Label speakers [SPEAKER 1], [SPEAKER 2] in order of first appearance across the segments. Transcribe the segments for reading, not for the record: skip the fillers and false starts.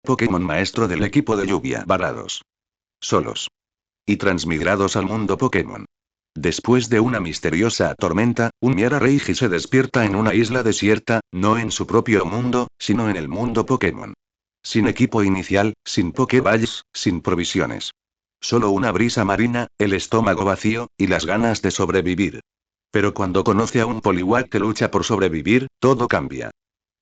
[SPEAKER 1] Pokémon maestro del equipo de lluvia. Varados. Solos. Y transmigrados al mundo Pokémon. Después de una misteriosa tormenta, un Miara Reiji se despierta en una isla desierta, no en su propio mundo, sino en el mundo Pokémon. Sin equipo inicial, sin Pokéballs, sin provisiones. Solo una brisa marina, el estómago vacío, y las ganas de sobrevivir. Pero cuando conoce a un Poliwag que lucha por sobrevivir, todo cambia.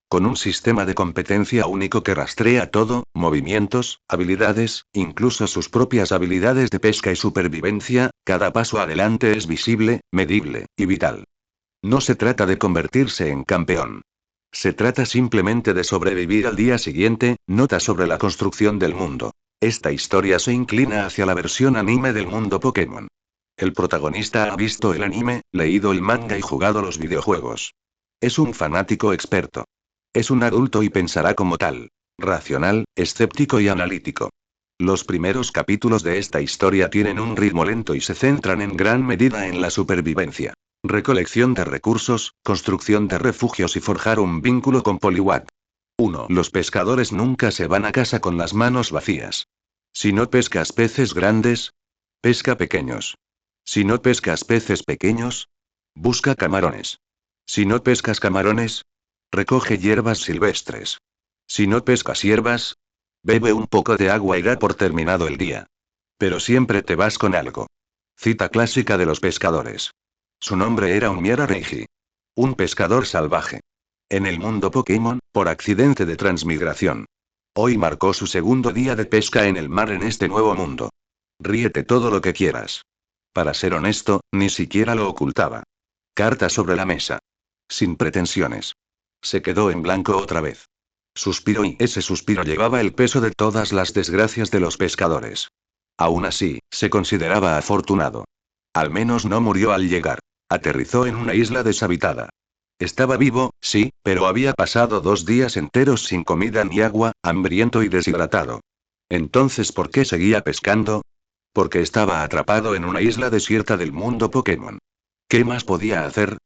[SPEAKER 1] Con un sistema de competencia único que rastrea todo, movimientos, habilidades, incluso sus propias habilidades de pesca y supervivencia, cada paso adelante es visible, medible, y vital. No se trata de convertirse en campeón. Se trata simplemente de sobrevivir al día siguiente. Nota sobre la construcción del mundo. Esta historia se inclina hacia la versión anime del mundo Pokémon. El protagonista ha visto el anime, leído el manga y jugado los videojuegos. Es un fanático experto. Es un adulto y pensará como tal. Racional, escéptico y analítico. Los primeros capítulos de esta historia tienen un ritmo lento y se centran en gran medida en la supervivencia. Recolección de recursos, construcción de refugios y forjar un vínculo con Poliwag. 1. Los pescadores nunca se van a casa con las manos vacías. Si no pescas peces grandes, pesca pequeños. Si no pescas peces pequeños, busca camarones. Si no pescas camarones, recoge hierbas silvestres. Si no pescas hierbas, bebe un poco de agua y da por terminado el día. Pero siempre te vas con algo. Cita clásica de los pescadores. Su nombre era un Miara Reiji. Un pescador salvaje. En el mundo Pokémon, por accidente de transmigración. Hoy marcó su segundo día de pesca en el mar en este nuevo mundo. Ríete todo lo que quieras. Para ser honesto, ni siquiera lo ocultaba. Carta sobre la mesa. Sin pretensiones. Se quedó en blanco otra vez. Suspiró y ese suspiro llevaba el peso de todas las desgracias de los pescadores. Aún así, se consideraba afortunado. Al menos no murió al llegar. Aterrizó en una isla deshabitada. Estaba vivo, sí, pero había pasado 2 días enteros sin comida ni agua, hambriento y deshidratado. Entonces, ¿por qué seguía pescando? Porque estaba atrapado en una isla desierta del mundo Pokémon. ¿Qué más podía hacer?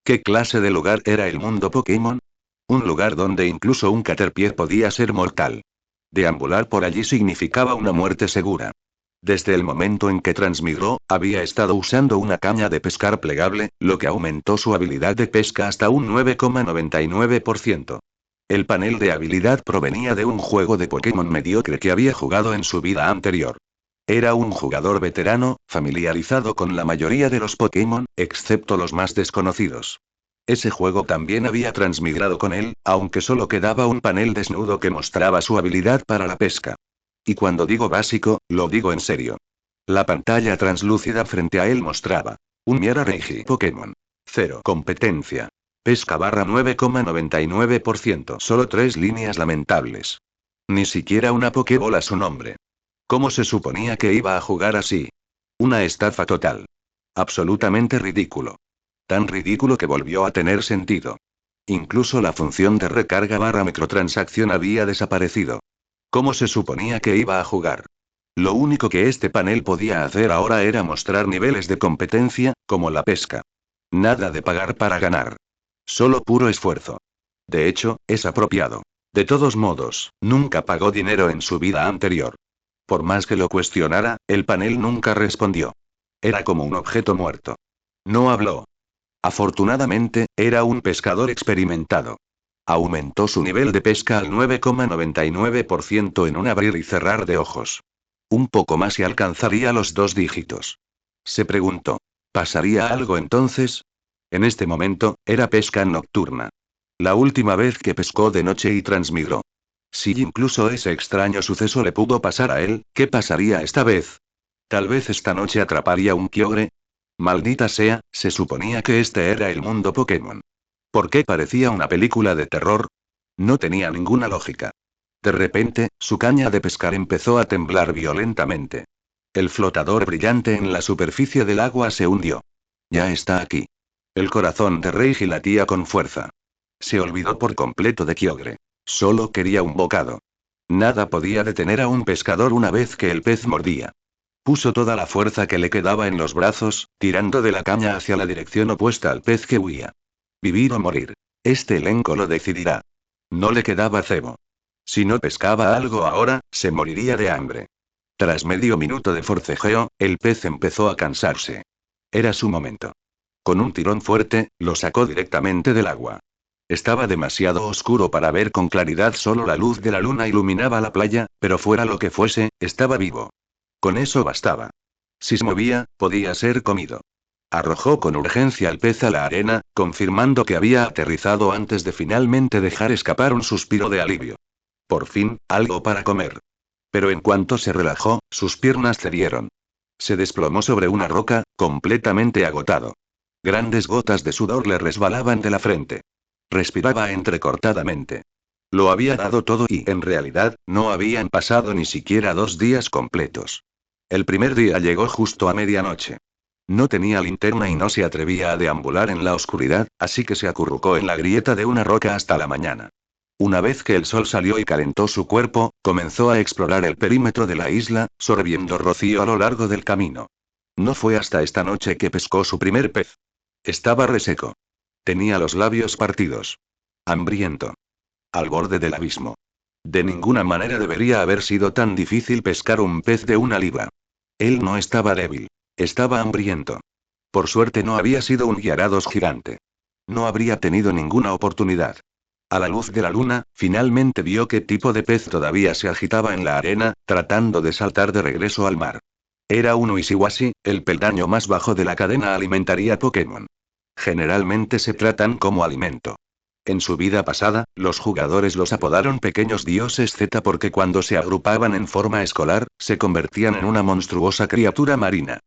[SPEAKER 1] ¿Qué clase de lugar era el mundo Pokémon? Un lugar donde incluso un Caterpie podía ser mortal. Deambular por allí significaba una muerte segura. Desde el momento en que transmigró, había estado usando una caña de pescar plegable, lo que aumentó su habilidad de pesca hasta un 9,99%. El panel de habilidad provenía de un juego de Pokémon mediocre que había jugado en su vida anterior. Era un jugador veterano, familiarizado con la mayoría de los Pokémon, excepto los más desconocidos. Ese juego también había transmigrado con él, aunque solo quedaba un panel desnudo que mostraba su habilidad para la pesca. Y cuando digo básico, lo digo en serio. La pantalla translúcida frente a él mostraba un Miara Reiji Pokémon. 0 competencia. Pesca barra 9,99%. Solo 3 líneas lamentables. Ni siquiera una Pokébola a su nombre. ¿Cómo se suponía que iba a jugar así? Una estafa total. Absolutamente ridículo. Tan ridículo que volvió a tener sentido. Incluso la función de recarga barra microtransacción había desaparecido. ¿Cómo se suponía que iba a jugar? Lo único que este panel podía hacer ahora era mostrar niveles de competencia, como la pesca. Nada de pagar para ganar. Solo puro esfuerzo. De hecho, es apropiado. De todos modos, nunca pagó dinero en su vida anterior. Por más que lo cuestionara, el panel nunca respondió. Era como un objeto muerto. No habló. Afortunadamente, era un pescador experimentado. Aumentó su nivel de pesca al 9,99% en un abrir y cerrar de ojos. Un poco más y alcanzaría los 2 dígitos. Se preguntó. ¿Pasaría algo entonces? En este momento, era pesca nocturna. La última vez que pescó de noche y transmigró. Si incluso ese extraño suceso le pudo pasar a él, ¿qué pasaría esta vez? Tal vez esta noche atraparía un Kyogre. Maldita sea, se suponía que este era el mundo Pokémon. ¿Por qué parecía una película de terror? No tenía ninguna lógica. De repente, su caña de pescar empezó a temblar violentamente. El flotador brillante en la superficie del agua se hundió. Ya está aquí. El corazón de Reiji latía con fuerza. Se olvidó por completo de Kyogre. Solo quería un bocado. Nada podía detener a un pescador una vez que el pez mordía. Puso toda la fuerza que le quedaba en los brazos, tirando de la caña hacia la dirección opuesta al pez que huía. Vivir o morir. Este elenco lo decidirá. No le quedaba cebo. Si no pescaba algo ahora, se moriría de hambre. Tras medio minuto de forcejeo, el pez empezó a cansarse. Era su momento. Con un tirón fuerte, lo sacó directamente del agua. Estaba demasiado oscuro para ver con claridad, solo la luz de la luna iluminaba la playa, pero fuera lo que fuese, estaba vivo. Con eso bastaba. Si se movía, podía ser comido. Arrojó con urgencia al pez a la arena, confirmando que había aterrizado antes de finalmente dejar escapar un suspiro de alivio. Por fin, algo para comer. Pero en cuanto se relajó, sus piernas cedieron. Se desplomó sobre una roca, completamente agotado. Grandes gotas de sudor le resbalaban de la frente. Respiraba entrecortadamente. Lo había dado todo y, en realidad, no habían pasado ni siquiera 2 días completos. El primer día llegó justo a medianoche. No tenía linterna y no se atrevía a deambular en la oscuridad, así que se acurrucó en la grieta de una roca hasta la mañana. Una vez que el sol salió y calentó su cuerpo, comenzó a explorar el perímetro de la isla, sorbiendo rocío a lo largo del camino. No fue hasta esta noche que pescó su primer pez. Estaba reseco. Tenía los labios partidos. Hambriento. Al borde del abismo. De ninguna manera debería haber sido tan difícil pescar un pez de 1 libra. Él no estaba débil. Estaba hambriento. Por suerte no había sido un guiarados gigante. No habría tenido ninguna oportunidad. A la luz de la luna, finalmente vio qué tipo de pez todavía se agitaba en la arena, tratando de saltar de regreso al mar. Era un Wishiwashi, el peldaño más bajo de la cadena alimentaria Pokémon. Generalmente se tratan como alimento. En su vida pasada, los jugadores los apodaron pequeños dioses Z porque cuando se agrupaban en forma escolar, se convertían en una monstruosa criatura marina.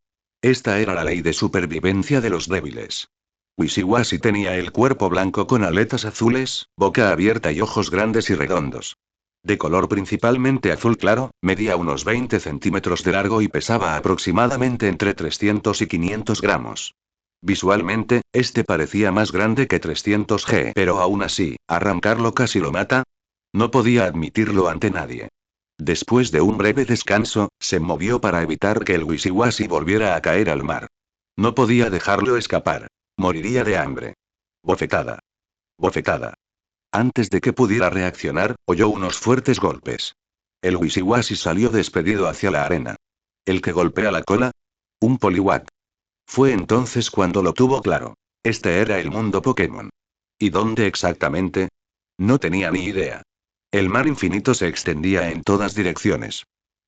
[SPEAKER 1] Esta era la ley de supervivencia de los débiles. Wishiwashi tenía el cuerpo blanco con aletas azules, boca abierta y ojos grandes y redondos. De color principalmente azul claro, medía unos 20 centímetros de largo y pesaba aproximadamente entre 300 y 500 gramos. Visualmente, este parecía más grande que 300 g, pero aún así, ¿arrancarlo casi lo mata? No podía admitirlo ante nadie. Después de un breve descanso, se movió para evitar que el Wishiwashi volviera a caer al mar. No podía dejarlo escapar. Moriría de hambre. Bofetada. Bofetada. Antes de que pudiera reaccionar, oyó unos fuertes golpes. El Wishiwashi salió despedido hacia la arena. ¿El que golpea la cola? Un Poliwag. Fue entonces cuando lo tuvo claro. Este era el mundo Pokémon. ¿Y dónde exactamente? No tenía ni idea. El mar infinito se extendía en todas direcciones.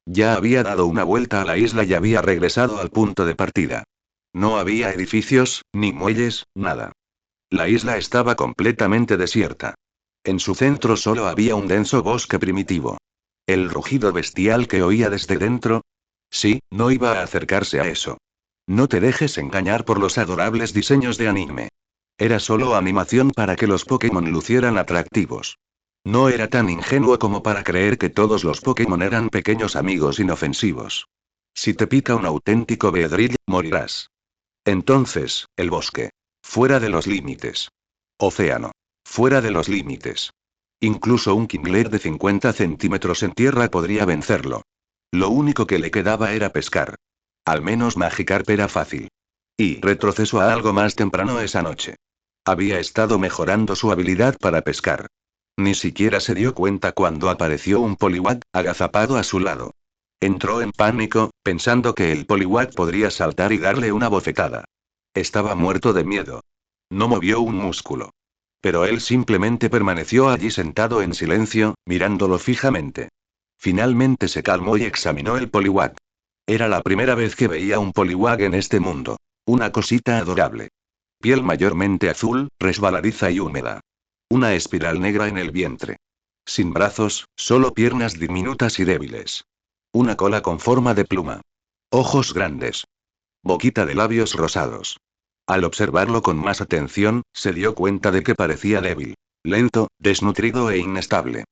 [SPEAKER 1] Ya había dado una vuelta a la isla y había regresado al punto de partida. No había edificios, ni muelles, nada. La isla estaba completamente desierta. En su centro solo había un denso bosque primitivo. El rugido bestial que oía desde dentro. Sí, no iba a acercarse a eso. No te dejes engañar por los adorables diseños de anime. Era solo animación para que los Pokémon lucieran atractivos. No era tan ingenuo como para creer que todos los Pokémon eran pequeños amigos inofensivos. Si te pica un auténtico Beedrill, morirás. Entonces, el bosque. Fuera de los límites. Océano. Fuera de los límites. Incluso un Kingler de 50 centímetros en tierra podría vencerlo. Lo único que le quedaba era pescar. Al menos Magikarp era fácil. Y retrocesó a algo más temprano esa noche. Había estado mejorando su habilidad para pescar. Ni siquiera se dio cuenta cuando apareció un Poliwag, agazapado a su lado. Entró en pánico, pensando que el Poliwag podría saltar y darle una bofetada. Estaba muerto de miedo. No movió un músculo. Pero él simplemente permaneció allí sentado en silencio, mirándolo fijamente. Finalmente se calmó y examinó el Poliwag. Era la primera vez que veía un Poliwag en este mundo. Una cosita adorable. Piel mayormente azul, resbaladiza y húmeda. Una espiral negra en el vientre. Sin brazos, solo piernas diminutas y débiles. Una cola con forma de pluma. Ojos grandes. Boquita de labios rosados. Al observarlo con más atención, se dio cuenta de que parecía débil. Lento, desnutrido e inestable.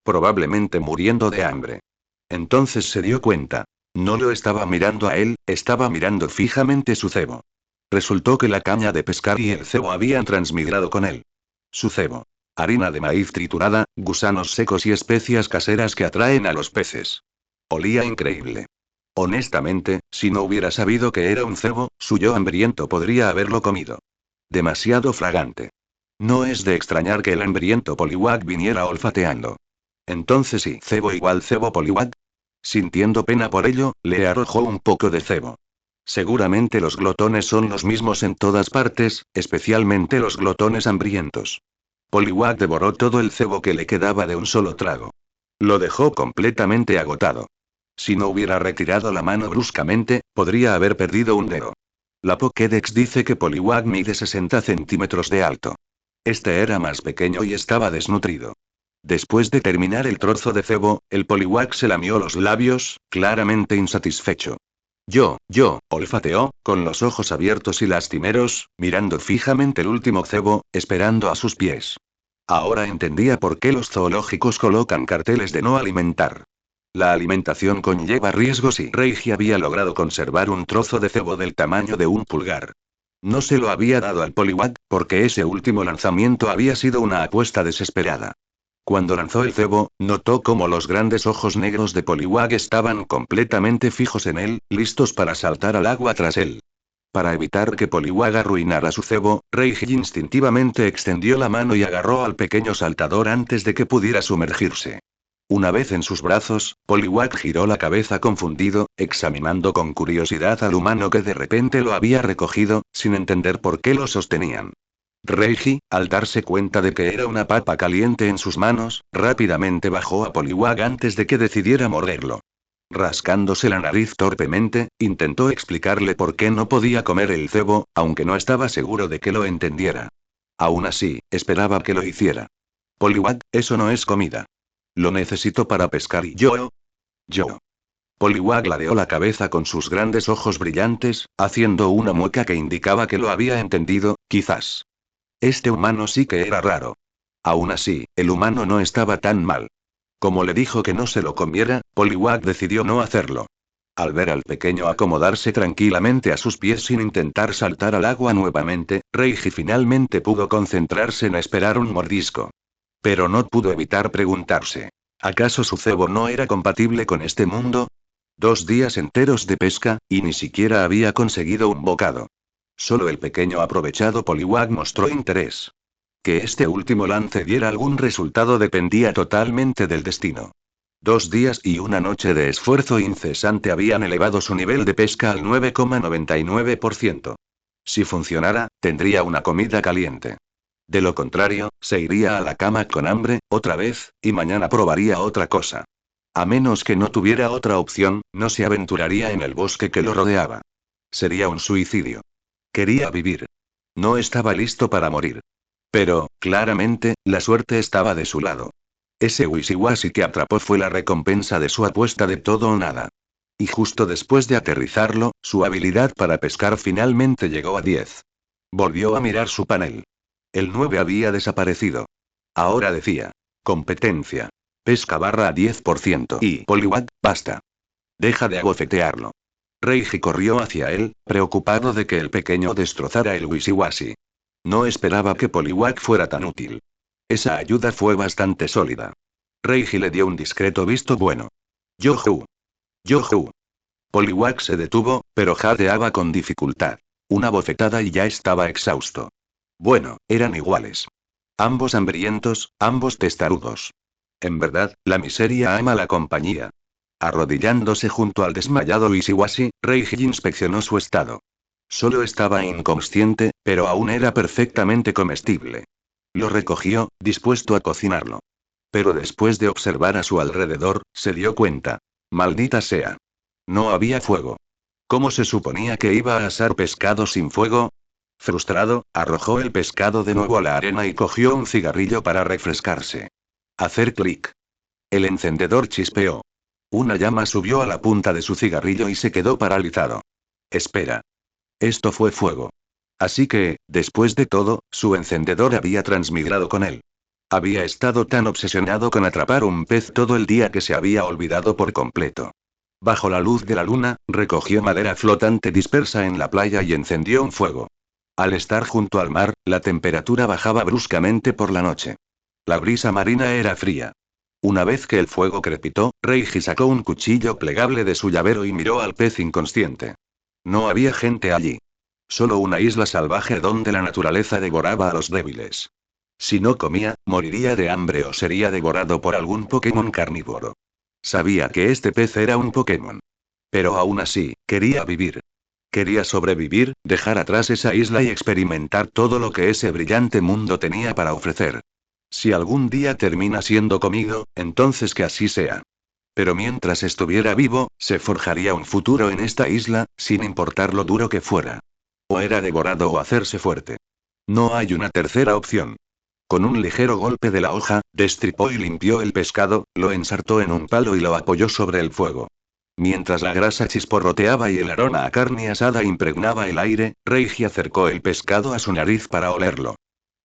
[SPEAKER 1] Probablemente muriendo de hambre. Entonces se dio cuenta. No lo estaba mirando a él, estaba mirando fijamente su cebo. Resultó que la caña de pescar y el cebo habían transmigrado con él. Su cebo. Harina de maíz triturada, gusanos secos y especias caseras que atraen a los peces. Olía increíble. Honestamente, si no hubiera sabido que era un cebo, su yo hambriento podría haberlo comido. Demasiado fragante. No es de extrañar que el hambriento Poliwag viniera olfateando. Entonces sí, cebo igual cebo Poliwag. Sintiendo pena por ello, le arrojó un poco de cebo. Seguramente los glotones son los mismos en todas partes, especialmente los glotones hambrientos. Poliwag devoró todo el cebo que le quedaba de un solo trago. Lo dejó completamente agotado. Si no hubiera retirado la mano bruscamente, podría haber perdido un dedo. La Pokédex dice que Poliwag mide 60 centímetros de alto. Este era más pequeño y estaba desnutrido. Después de terminar el trozo de cebo, el Poliwag se lamió los labios, claramente insatisfecho. Olfateó, con los ojos abiertos y lastimeros, mirando fijamente el último cebo, esperando a sus pies. Ahora entendía por qué los zoológicos colocan carteles de no alimentar. La alimentación conlleva riesgos y Reiji había logrado conservar un trozo de cebo del tamaño de un pulgar. No se lo había dado al Poliwag, porque ese último lanzamiento había sido una apuesta desesperada. Cuando lanzó el cebo, notó cómo los grandes ojos negros de Poliwag estaban completamente fijos en él, listos para saltar al agua tras él. Para evitar que Poliwag arruinara su cebo, Reiji instintivamente extendió la mano y agarró al pequeño saltador antes de que pudiera sumergirse. Una vez en sus brazos, Poliwag giró la cabeza confundido, examinando con curiosidad al humano que de repente lo había recogido, sin entender por qué lo sostenían. Reiji, al darse cuenta de que era una papa caliente en sus manos, rápidamente bajó a Poliwag antes de que decidiera morderlo. Rascándose la nariz torpemente, intentó explicarle por qué no podía comer el cebo, aunque no estaba seguro de que lo entendiera. Aún así, esperaba que lo hiciera. Poliwag, eso no es comida. Lo necesito para pescar y yo. Poliwag ladeó la cabeza con sus grandes ojos brillantes, haciendo una mueca que indicaba que lo había entendido, quizás. Este humano sí que era raro. Aún así, el humano no estaba tan mal. Como le dijo que no se lo comiera, Poliwag decidió no hacerlo. Al ver al pequeño acomodarse tranquilamente a sus pies sin intentar saltar al agua nuevamente, Reiji finalmente pudo concentrarse en esperar un mordisco. Pero no pudo evitar preguntarse: ¿acaso su cebo no era compatible con este mundo? 2 días enteros de pesca, y ni siquiera había conseguido un bocado. Solo el pequeño aprovechado Poliwag mostró interés. Que este último lance diera algún resultado dependía totalmente del destino. 2 días y una noche de esfuerzo incesante habían elevado su nivel de pesca al 9,99%. Si funcionara, tendría una comida caliente. De lo contrario, se iría a la cama con hambre, otra vez, y mañana probaría otra cosa. A menos que no tuviera otra opción, no se aventuraría en el bosque que lo rodeaba. Sería un suicidio. Quería vivir. No estaba listo para morir. Pero, claramente, la suerte estaba de su lado. Ese Wishiwashi que atrapó fue la recompensa de su apuesta de todo o nada. Y justo después de aterrizarlo, su habilidad para pescar finalmente llegó a 10. Volvió a mirar su panel. El 9 había desaparecido. Ahora decía: competencia. Pesca barra a 10% y Poliwag, basta. Deja de abofetearlo. Reiji corrió hacia él, preocupado de que el pequeño destrozara el Wishiwashi. No esperaba que Poliwag fuera tan útil. Esa ayuda fue bastante sólida. Reiji le dio un discreto visto bueno. Yohu. Yohu. Poliwag se detuvo, pero jadeaba con dificultad. Una bofetada y ya estaba exhausto. Bueno, eran iguales. Ambos hambrientos, ambos testarudos. En verdad, la miseria ama la compañía. Arrodillándose junto al desmayado Wishiwashi, Reiji inspeccionó su estado. Solo estaba inconsciente, pero aún era perfectamente comestible. Lo recogió, dispuesto a cocinarlo. Pero después de observar a su alrededor, se dio cuenta. Maldita sea. No había fuego. ¿Cómo se suponía que iba a asar pescado sin fuego? Frustrado, arrojó el pescado de nuevo a la arena y cogió un cigarrillo para refrescarse. Hacer clic. El encendedor chispeó. Una llama subió a la punta de su cigarrillo y se quedó paralizado. Espera. Esto fue fuego. Así que, después de todo, su encendedor había transmigrado con él. Había estado tan obsesionado con atrapar un pez todo el día que se había olvidado por completo. Bajo la luz de la luna, recogió madera flotante dispersa en la playa y encendió un fuego. Al estar junto al mar, la temperatura bajaba bruscamente por la noche. La brisa marina era fría. Una vez que el fuego crepitó, Reiji sacó un cuchillo plegable de su llavero y miró al pez inconsciente. No había gente allí. Solo una isla salvaje donde la naturaleza devoraba a los débiles. Si no comía, moriría de hambre o sería devorado por algún Pokémon carnívoro. Sabía que este pez era un Pokémon. Pero aún así, quería vivir. Quería sobrevivir, dejar atrás esa isla y experimentar todo lo que ese brillante mundo tenía para ofrecer. Si algún día termina siendo comido, entonces que así sea. Pero mientras estuviera vivo, se forjaría un futuro en esta isla, sin importar lo duro que fuera. O era devorado o hacerse fuerte. No hay una tercera opción. Con un ligero golpe de la hoja, destripó y limpió el pescado, lo ensartó en un palo y lo apoyó sobre el fuego. Mientras la grasa chisporroteaba y el aroma a carne asada impregnaba el aire, Reiji acercó el pescado a su nariz para olerlo.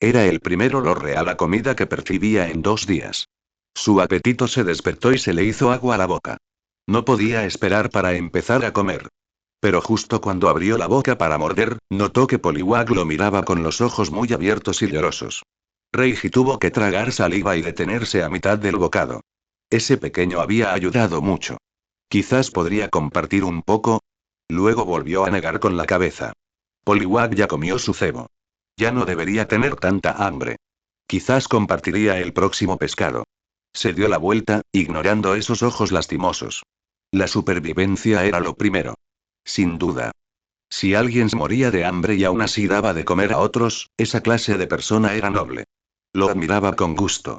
[SPEAKER 1] Era el primer olor real a comida que percibía en 2 días. Su apetito se despertó y se le hizo agua a la boca. No podía esperar para empezar a comer. Pero justo cuando abrió la boca para morder, notó que Poliwag lo miraba con los ojos muy abiertos y llorosos. Reiji tuvo que tragar saliva y detenerse a mitad del bocado. Ese pequeño había ayudado mucho. Quizás podría compartir un poco. Luego volvió a negar con la cabeza. Poliwag ya comió su cebo. Ya no debería tener tanta hambre. Quizás compartiría el próximo pescado. Se dio la vuelta, ignorando esos ojos lastimosos. La supervivencia era lo primero. Sin duda. Si alguien se moría de hambre y aún así daba de comer a otros, esa clase de persona era noble. Lo admiraba con gusto.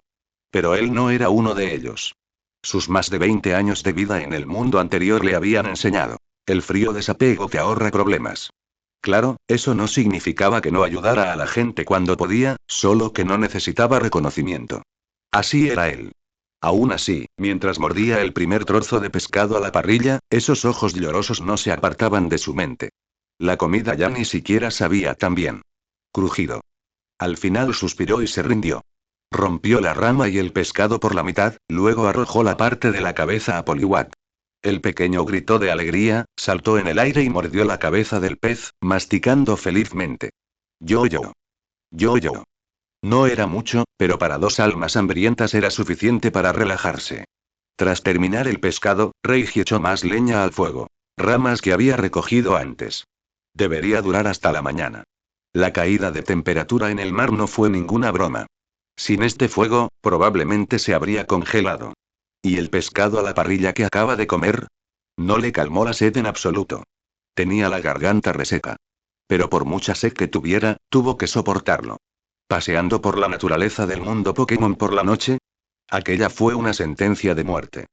[SPEAKER 1] Pero él no era uno de ellos. Sus más de 20 años de vida en el mundo anterior le habían enseñado. El frío desapego te ahorra problemas. Claro, eso no significaba que no ayudara a la gente cuando podía, solo que no necesitaba reconocimiento. Así era él. Aún así, mientras mordía el primer trozo de pescado a la parrilla, esos ojos llorosos no se apartaban de su mente. La comida ya ni siquiera sabía tan bien. Crujido. Al final suspiró y se rindió. Rompió la rama y el pescado por la mitad, luego arrojó la parte de la cabeza a Poliwag. El pequeño gritó de alegría, saltó en el aire y mordió la cabeza del pez, masticando felizmente. Yo. Yo. No era mucho, pero para 2 almas hambrientas era suficiente para relajarse. Tras terminar el pescado, Reiji echó más leña al fuego. Ramas que había recogido antes. Debería durar hasta la mañana. La caída de temperatura en el mar no fue ninguna broma. Sin este fuego, probablemente se habría congelado. ¿Y el pescado a la parrilla que acaba de comer? No le calmó la sed en absoluto. Tenía la garganta reseca. Pero por mucha sed que tuviera, tuvo que soportarlo. Paseando por la naturaleza del mundo Pokémon por la noche. Aquella fue una sentencia de muerte.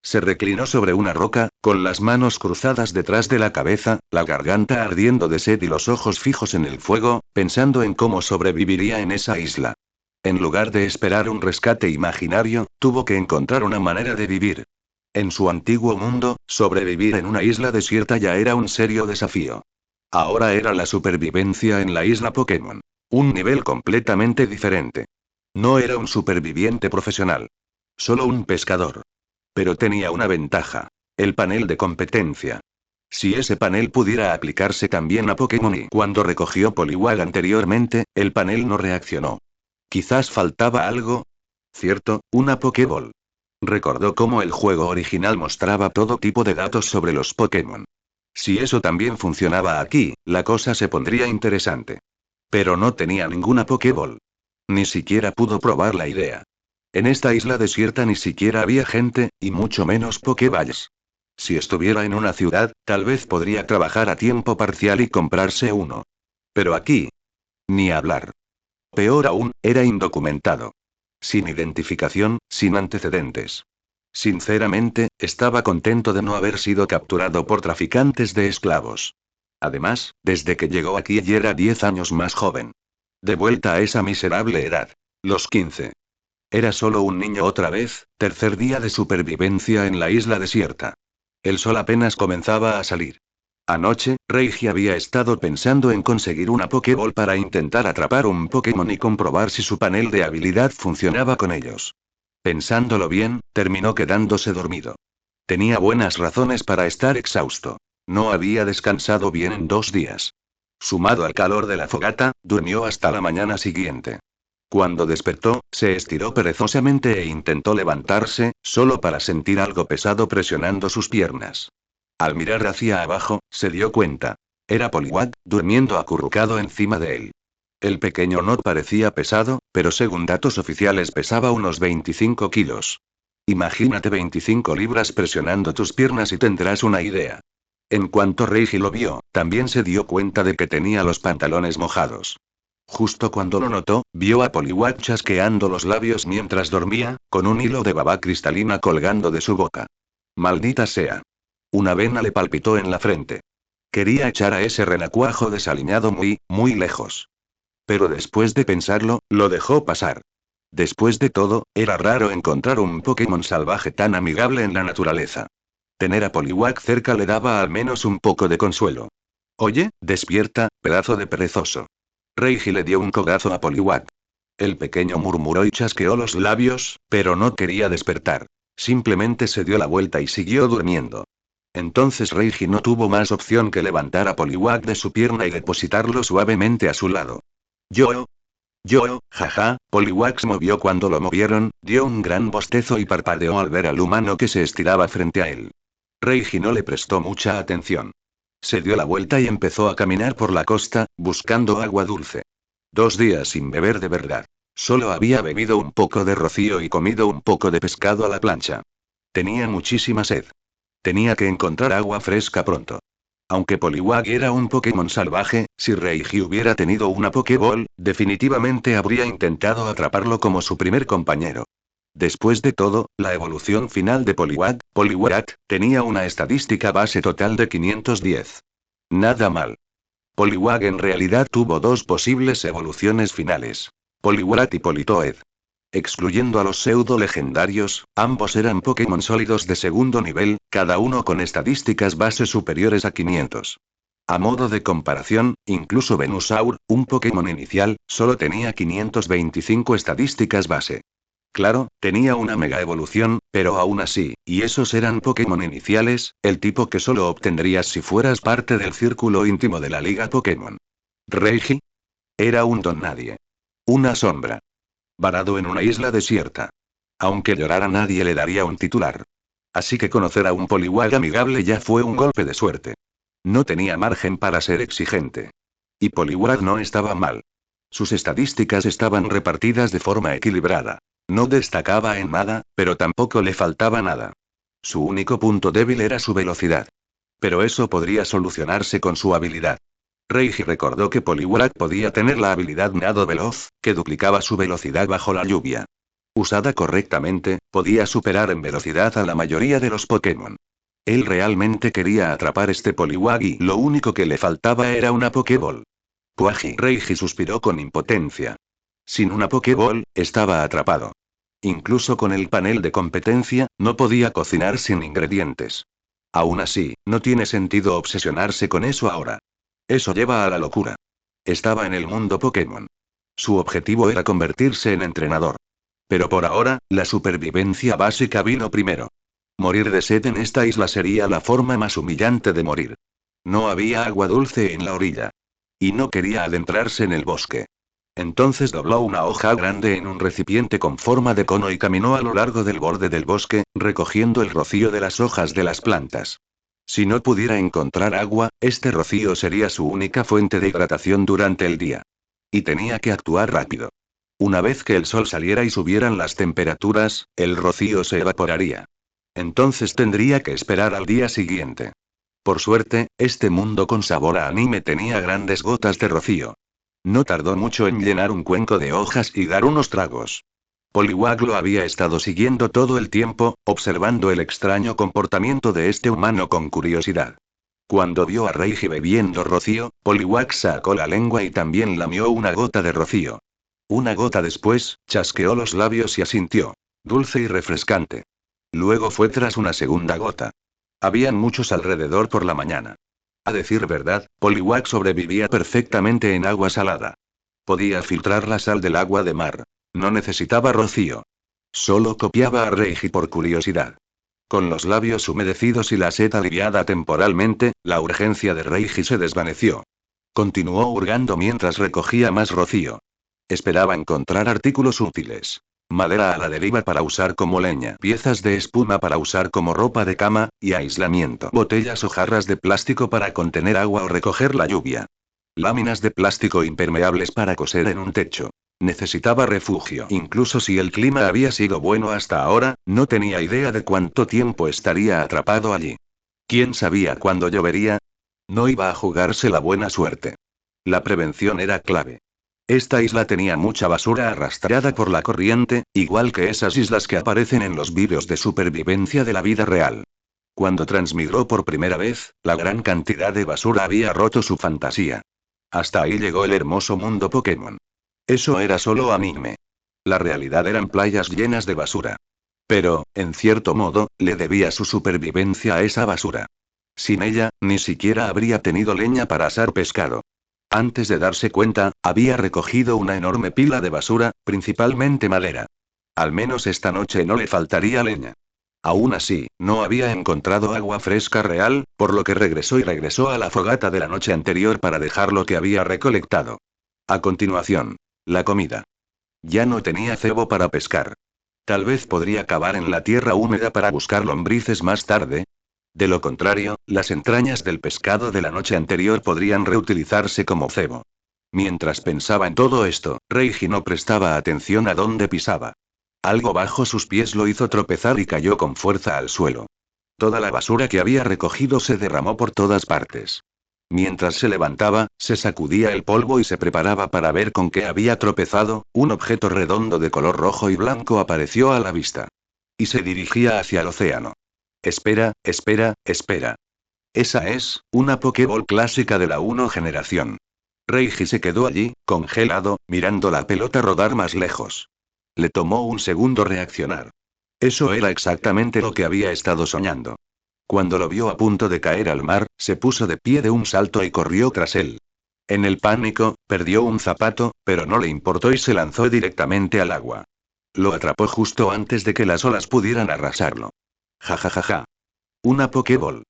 [SPEAKER 1] Se reclinó sobre una roca, con las manos cruzadas detrás de la cabeza, la garganta ardiendo de sed y los ojos fijos en el fuego, pensando en cómo sobreviviría en esa isla. En lugar de esperar un rescate imaginario, tuvo que encontrar una manera de vivir. En su antiguo mundo, sobrevivir en una isla desierta ya era un serio desafío. Ahora era la supervivencia en la isla Pokémon. Un nivel completamente diferente. No era un superviviente profesional. Solo un pescador. Pero tenía una ventaja. El panel de competencia. Si ese panel pudiera aplicarse también a Pokémon y cuando recogió Poliwag anteriormente, el panel no reaccionó. Quizás faltaba algo. Cierto, una Pokéball. Recordó cómo el juego original mostraba todo tipo de datos sobre los Pokémon. Si eso también funcionaba aquí, la cosa se pondría interesante. Pero no tenía ninguna Pokéball. Ni siquiera pudo probar la idea. En esta isla desierta ni siquiera había gente, y mucho menos Pokéballs. Si estuviera en una ciudad, tal vez podría trabajar a tiempo parcial y comprarse uno. Pero aquí. Ni hablar. Peor aún, era indocumentado. Sin identificación, sin antecedentes. Sinceramente, estaba contento de no haber sido capturado por traficantes de esclavos. Además, desde que llegó aquí ya era 10 años más joven. De vuelta a esa miserable edad. Los 15. Era solo un niño otra vez, tercer día de supervivencia en la isla desierta. El sol apenas comenzaba a salir. Anoche, Reiji había estado pensando en conseguir una Pokéball para intentar atrapar un Pokémon y comprobar si su panel de habilidad funcionaba con ellos. Pensándolo bien, terminó quedándose dormido. Tenía buenas razones para estar exhausto. No había descansado bien en 2 días. Sumado al calor de la fogata, durmió hasta la mañana siguiente. Cuando despertó, se estiró perezosamente e intentó levantarse, solo para sentir algo pesado presionando sus piernas. Al mirar hacia abajo, se dio cuenta. Era Poliwag, durmiendo acurrucado encima de él. El pequeño no parecía pesado, pero según datos oficiales pesaba unos 25 kilos. Imagínate 25 libras presionando tus piernas y tendrás una idea. En cuanto Reiji lo vio, también se dio cuenta de que tenía los pantalones mojados. Justo cuando lo notó, vio a Poliwag chasqueando los labios mientras dormía, con un hilo de baba cristalina colgando de su boca. Maldita sea. Una vena le palpitó en la frente. Quería echar a ese renacuajo desaliñado muy, muy lejos. Pero después de pensarlo, lo dejó pasar. Después de todo, era raro encontrar un Pokémon salvaje tan amigable en la naturaleza. Tener a Poliwag cerca le daba al menos un poco de consuelo. Oye, despierta, pedazo de perezoso. Reiji le dio un codazo a Poliwag. El pequeño murmuró y chasqueó los labios, pero no quería despertar. Simplemente se dio la vuelta y siguió durmiendo. Entonces Reiji no tuvo más opción que levantar a Poliwag de su pierna y depositarlo suavemente a su lado. Jaja, Poliwag se movió cuando lo movieron, dio un gran bostezo y parpadeó al ver al humano que se estiraba frente a él. Reiji no le prestó mucha atención. Se dio la vuelta y empezó a caminar por la costa, buscando agua dulce. 2 días sin beber de verdad. Solo había bebido un poco de rocío y comido un poco de pescado a la plancha. Tenía muchísima sed. Tenía que encontrar agua fresca pronto. Aunque Poliwag era un Pokémon salvaje, si Reiji hubiera tenido una Pokéball, definitivamente habría intentado atraparlo como su primer compañero. Después de todo, la evolución final de Poliwag, Poliwrath, tenía una estadística base total de 510. Nada mal. Poliwag en realidad tuvo dos posibles evoluciones finales. Poliwrath y Politoed. Excluyendo a los pseudo-legendarios, ambos eran Pokémon sólidos de segundo nivel, cada uno con estadísticas base superiores a 500. A modo de comparación, incluso Venusaur, un Pokémon inicial, solo tenía 525 estadísticas base. Claro, tenía una mega evolución, pero aún así, y esos eran Pokémon iniciales, el tipo que solo obtendrías si fueras parte del círculo íntimo de la Liga Pokémon. Reiji era un don nadie. Una sombra. Varado en una isla desierta. Aunque llorara nadie le daría un titular. Así que conocer a un Poliwag amigable ya fue un golpe de suerte. No tenía margen para ser exigente. Y Poliwag no estaba mal. Sus estadísticas estaban repartidas de forma equilibrada. No destacaba en nada, pero tampoco le faltaba nada. Su único punto débil era su velocidad. Pero eso podría solucionarse con su habilidad. Reiji recordó que Poliwag podía tener la habilidad Nado Veloz, que duplicaba su velocidad bajo la lluvia. Usada correctamente, podía superar en velocidad a la mayoría de los Pokémon. Él realmente quería atrapar este Poliwag y lo único que le faltaba era una Pokéball. Puaji. Reiji suspiró con impotencia. Sin una Pokéball, estaba atrapado. Incluso con el panel de competencia, no podía cocinar sin ingredientes. Aún así, no tiene sentido obsesionarse con eso ahora. Eso lleva a la locura. Estaba en el mundo Pokémon. Su objetivo era convertirse en entrenador. Pero por ahora, la supervivencia básica vino primero. Morir de sed en esta isla sería la forma más humillante de morir. No había agua dulce en la orilla. Y no quería adentrarse en el bosque. Entonces dobló una hoja grande en un recipiente con forma de cono y caminó a lo largo del borde del bosque, recogiendo el rocío de las hojas de las plantas. Si no pudiera encontrar agua, este rocío sería su única fuente de hidratación durante el día. Y tenía que actuar rápido. Una vez que el sol saliera y subieran las temperaturas, el rocío se evaporaría. Entonces tendría que esperar al día siguiente. Por suerte, este mundo con sabor a anime tenía grandes gotas de rocío. No tardó mucho en llenar un cuenco de hojas y dar unos tragos. Poliwag lo había estado siguiendo todo el tiempo, observando el extraño comportamiento de este humano con curiosidad. Cuando vio a Reiji bebiendo rocío, Poliwag sacó la lengua y también lamió una gota de rocío. Una gota después, chasqueó los labios y asintió. Dulce y refrescante. Luego fue tras una segunda gota. Habían muchos alrededor por la mañana. A decir verdad, Poliwag sobrevivía perfectamente en agua salada. Podía filtrar la sal del agua de mar. No necesitaba rocío. Solo copiaba a Reiji por curiosidad. Con los labios humedecidos y la sed aliviada temporalmente, la urgencia de Reiji se desvaneció. Continuó hurgando mientras recogía más rocío. Esperaba encontrar artículos útiles. Madera a la deriva para usar como leña, piezas de espuma para usar como ropa de cama, y aislamiento. Botellas o jarras de plástico para contener agua o recoger la lluvia. Láminas de plástico impermeables para coser en un techo. Necesitaba refugio. Incluso si el clima había sido bueno hasta ahora, no tenía idea de cuánto tiempo estaría atrapado allí. ¿Quién sabía cuándo llovería? No iba a jugarse la buena suerte. La prevención era clave. Esta isla tenía mucha basura arrastrada por la corriente, igual que esas islas que aparecen en los vídeos de supervivencia de la vida real. Cuando transmigró por primera vez, la gran cantidad de basura había roto su fantasía. Hasta ahí llegó el hermoso mundo Pokémon. Eso era solo anime. La realidad eran playas llenas de basura. Pero, en cierto modo, le debía su supervivencia a esa basura. Sin ella, ni siquiera habría tenido leña para asar pescado. Antes de darse cuenta, había recogido una enorme pila de basura, principalmente madera. Al menos esta noche no le faltaría leña. Aún así, no había encontrado agua fresca real, por lo que regresó a la fogata de la noche anterior para dejar lo que había recolectado. A continuación, la comida. Ya no tenía cebo para pescar. Tal vez podría cavar en la tierra húmeda para buscar lombrices más tarde. De lo contrario, las entrañas del pescado de la noche anterior podrían reutilizarse como cebo. Mientras pensaba en todo esto, Reiji no prestaba atención a dónde pisaba. Algo bajo sus pies lo hizo tropezar y cayó con fuerza al suelo. Toda la basura que había recogido se derramó por todas partes. Mientras se levantaba, se sacudía el polvo y se preparaba para ver con qué había tropezado, un objeto redondo de color rojo y blanco apareció a la vista. Y se dirigía hacia el océano. Espera, espera, espera. Esa es, una Pokéball clásica de la 1 generación. Reiji se quedó allí, congelado, mirando la pelota rodar más lejos. Le tomó un segundo reaccionar. Eso era exactamente lo que había estado soñando. Cuando lo vio a punto de caer al mar, se puso de pie de un salto y corrió tras él. En el pánico, perdió un zapato, pero no le importó y se lanzó directamente al agua. Lo atrapó justo antes de que las olas pudieran arrasarlo. Ja ja ja ja. Una Pokéball.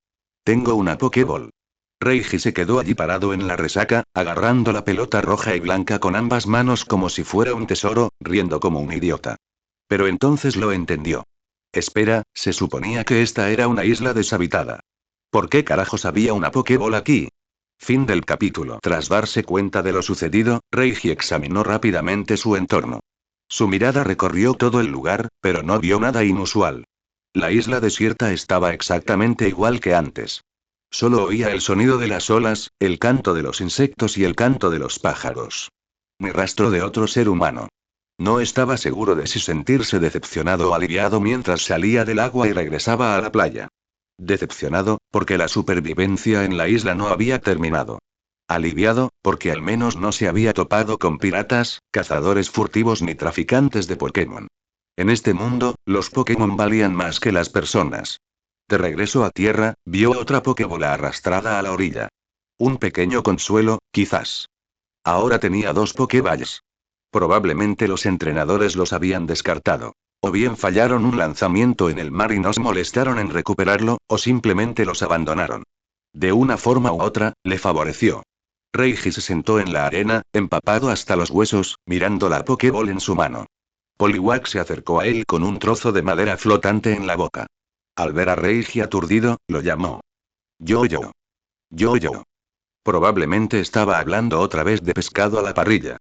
[SPEAKER 1] Tengo una Pokéball. Reiji se quedó allí parado en la resaca, agarrando la pelota roja y blanca con ambas manos como si fuera un tesoro, riendo como un idiota. Pero entonces lo entendió. Espera, se suponía que esta era una isla deshabitada. ¿Por qué carajos había una Pokéball aquí? Fin del capítulo. Tras darse cuenta de lo sucedido, Reiji examinó rápidamente su entorno. Su mirada recorrió todo el lugar, pero no vio nada inusual. La isla desierta estaba exactamente igual que antes. Solo oía el sonido de las olas, el canto de los insectos y el canto de los pájaros. Ni rastro de otro ser humano. No estaba seguro de si sentirse decepcionado o aliviado mientras salía del agua y regresaba a la playa. Decepcionado, porque la supervivencia en la isla no había terminado. Aliviado, porque al menos no se había topado con piratas, cazadores furtivos ni traficantes de Pokémon. En este mundo, los Pokémon valían más que las personas. De regreso a tierra, vio otra Pokébola arrastrada a la orilla. Un pequeño consuelo, quizás. Ahora tenía dos Pokéballs. Probablemente los entrenadores los habían descartado. O bien fallaron un lanzamiento en el mar y no se molestaron en recuperarlo, o simplemente los abandonaron. De una forma u otra, le favoreció. Reiji se sentó en la arena, empapado hasta los huesos, mirando la Pokéball en su mano. Poliwag se acercó a él con un trozo de madera flotante en la boca. Al ver a Reiji aturdido, lo llamó. Yo-yo. Yo-yo. Probablemente estaba hablando otra vez de pescado a la parrilla.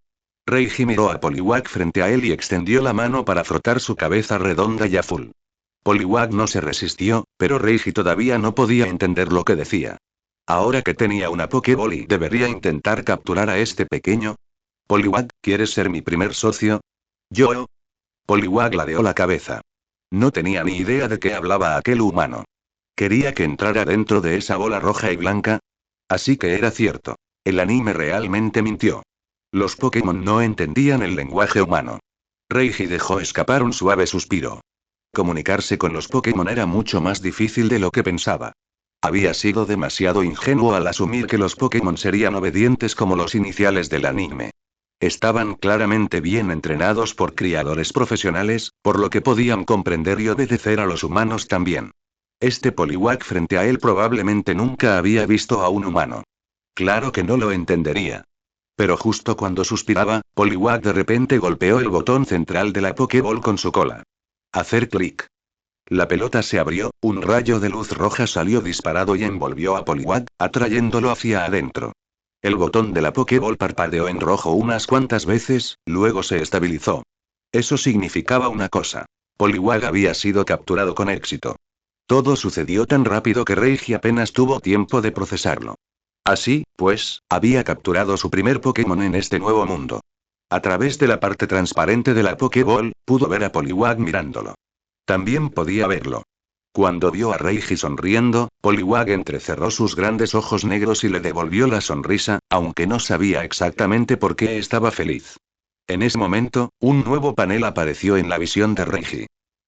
[SPEAKER 1] Reiji miró a Poliwag frente a él y extendió la mano para frotar su cabeza redonda y azul. Poliwag no se resistió, pero Reiji todavía no podía entender lo que decía. Ahora que tenía una Pokéball y debería intentar capturar a este pequeño. Poliwag, ¿quieres ser mi primer socio? Yo. Poliwag ladeó la cabeza. No tenía ni idea de qué hablaba aquel humano. ¿Quería que entrara dentro de esa bola roja y blanca? Así que era cierto. El anime realmente mintió. Los Pokémon no entendían el lenguaje humano. Reiji dejó escapar un suave suspiro. Comunicarse con los Pokémon era mucho más difícil de lo que pensaba. Había sido demasiado ingenuo al asumir que los Pokémon serían obedientes como los iniciales del anime. Estaban claramente bien entrenados por criadores profesionales, por lo que podían comprender y obedecer a los humanos también. Este Poliwag frente a él probablemente nunca había visto a un humano. Claro que no lo entendería. Pero justo cuando suspiraba, Poliwag de repente golpeó el botón central de la Pokéball con su cola. Hacer clic. La pelota se abrió, un rayo de luz roja salió disparado y envolvió a Poliwag, atrayéndolo hacia adentro. El botón de la Pokéball parpadeó en rojo unas cuantas veces, luego se estabilizó. Eso significaba una cosa. Poliwag había sido capturado con éxito. Todo sucedió tan rápido que Reiji apenas tuvo tiempo de procesarlo. Así, pues, había capturado su primer Pokémon en este nuevo mundo. A través de la parte transparente de la Pokéball, pudo ver a Poliwag mirándolo. También podía verlo. Cuando vio a Reiji sonriendo, Poliwag entrecerró sus grandes ojos negros y le devolvió la sonrisa, aunque no sabía exactamente por qué estaba feliz. En ese momento, un nuevo panel apareció en la visión de Reiji.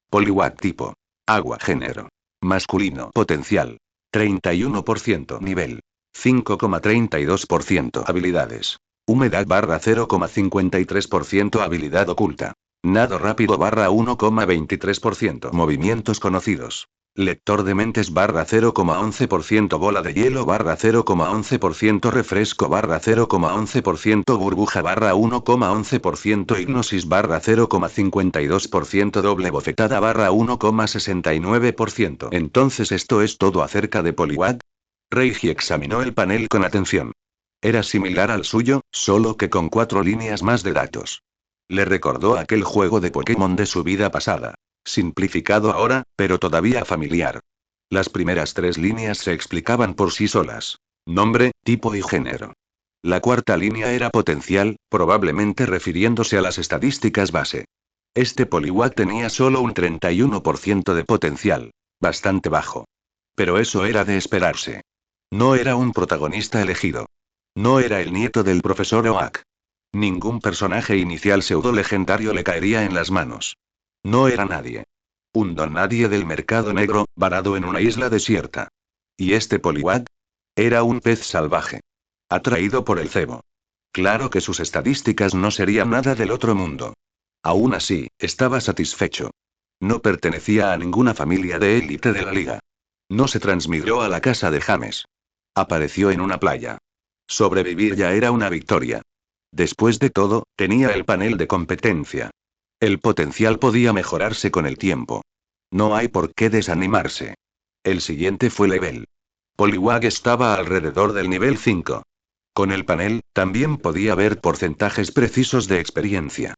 [SPEAKER 1] Poliwag tipo. Agua género. Masculino potencial. 31% nivel. 5,32% habilidades. Humedad barra 0,53% habilidad oculta. Nado rápido barra 1,23%. Movimientos conocidos. Lector de mentes barra 0,11%. Bola de hielo barra 0,11%. Refresco barra 0,11%. Burbuja barra 1,11%. Hipnosis barra 0,52%. Doble bofetada barra 1,69%. Entonces esto es todo acerca de Poliwag. Reiji examinó el panel con atención. Era similar al suyo, solo que con 4 líneas más de datos. Le recordó aquel juego de Pokémon de su vida pasada. Simplificado ahora, pero todavía familiar. Las primeras 3 líneas se explicaban por sí solas. Nombre, tipo y género. La cuarta línea era potencial, probablemente refiriéndose a las estadísticas base. Este Poliwag tenía solo un 31% de potencial. Bastante bajo. Pero eso era de esperarse. No era un protagonista elegido. No era el nieto del profesor Oak. Ningún personaje inicial pseudo-legendario le caería en las manos. No era nadie. Un don nadie del mercado negro, varado en una isla desierta. ¿Y este Poliwag? Era un pez salvaje. Atraído por el cebo. Claro que sus estadísticas no serían nada del otro mundo. Aún así, estaba satisfecho. No pertenecía a ninguna familia de élite de la liga. No se transmigró a la casa de James. Apareció en una playa. Sobrevivir ya era una victoria. Después de todo, tenía el panel de competencia. El potencial podía mejorarse con el tiempo. No hay por qué desanimarse. El siguiente fue level. Poliwag estaba alrededor del nivel 5. Con el panel, también podía ver porcentajes precisos de experiencia.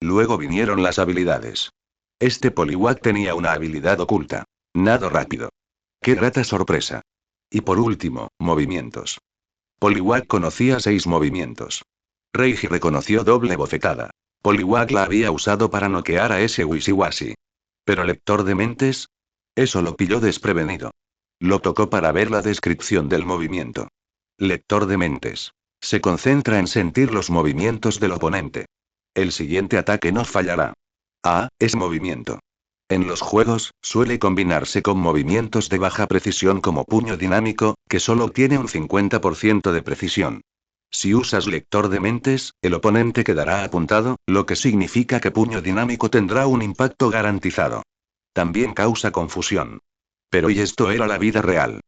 [SPEAKER 1] Luego vinieron las habilidades. Este Poliwag tenía una habilidad oculta. Nado rápido. ¡Qué grata sorpresa! Y por último, movimientos. Poliwag conocía 6 movimientos. Reiji reconoció doble bofetada. Poliwag la había usado para noquear a ese Wishiwashi. ¿Pero lector de mentes? Eso lo pilló desprevenido. Lo tocó para ver la descripción del movimiento. Lector de mentes. Se concentra en sentir los movimientos del oponente. El siguiente ataque no fallará. Ah, es movimiento. En los juegos, suele combinarse con movimientos de baja precisión como puño dinámico, que solo tiene un 50% de precisión. Si usas lector de mentes, el oponente quedará apuntado, lo que significa que puño dinámico tendrá un impacto garantizado. También causa confusión. Pero ¿y esto era la vida real?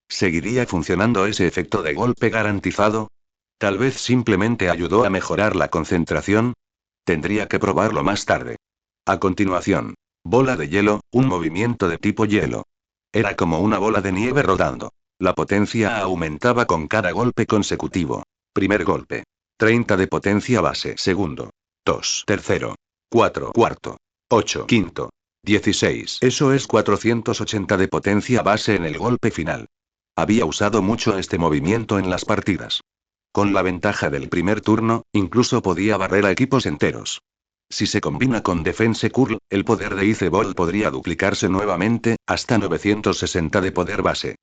[SPEAKER 1] ¿Seguiría funcionando ese efecto de golpe garantizado? Tal vez simplemente ayudó a mejorar la concentración. Tendría que probarlo más tarde. A continuación. Bola de hielo, un movimiento de tipo hielo. Era como una bola de nieve rodando. La potencia aumentaba con cada golpe consecutivo. Primer golpe. 30 de potencia base. Segundo. 2. Tercero. 4. Cuarto. 8. Quinto. 16. Eso es 480 de potencia base en el golpe final. Había usado mucho este movimiento en las partidas. Con la ventaja del primer turno, incluso podía barrer a equipos enteros. Si se combina con Defense Curl, el poder de Ice Ball podría duplicarse nuevamente, hasta 960 de poder base.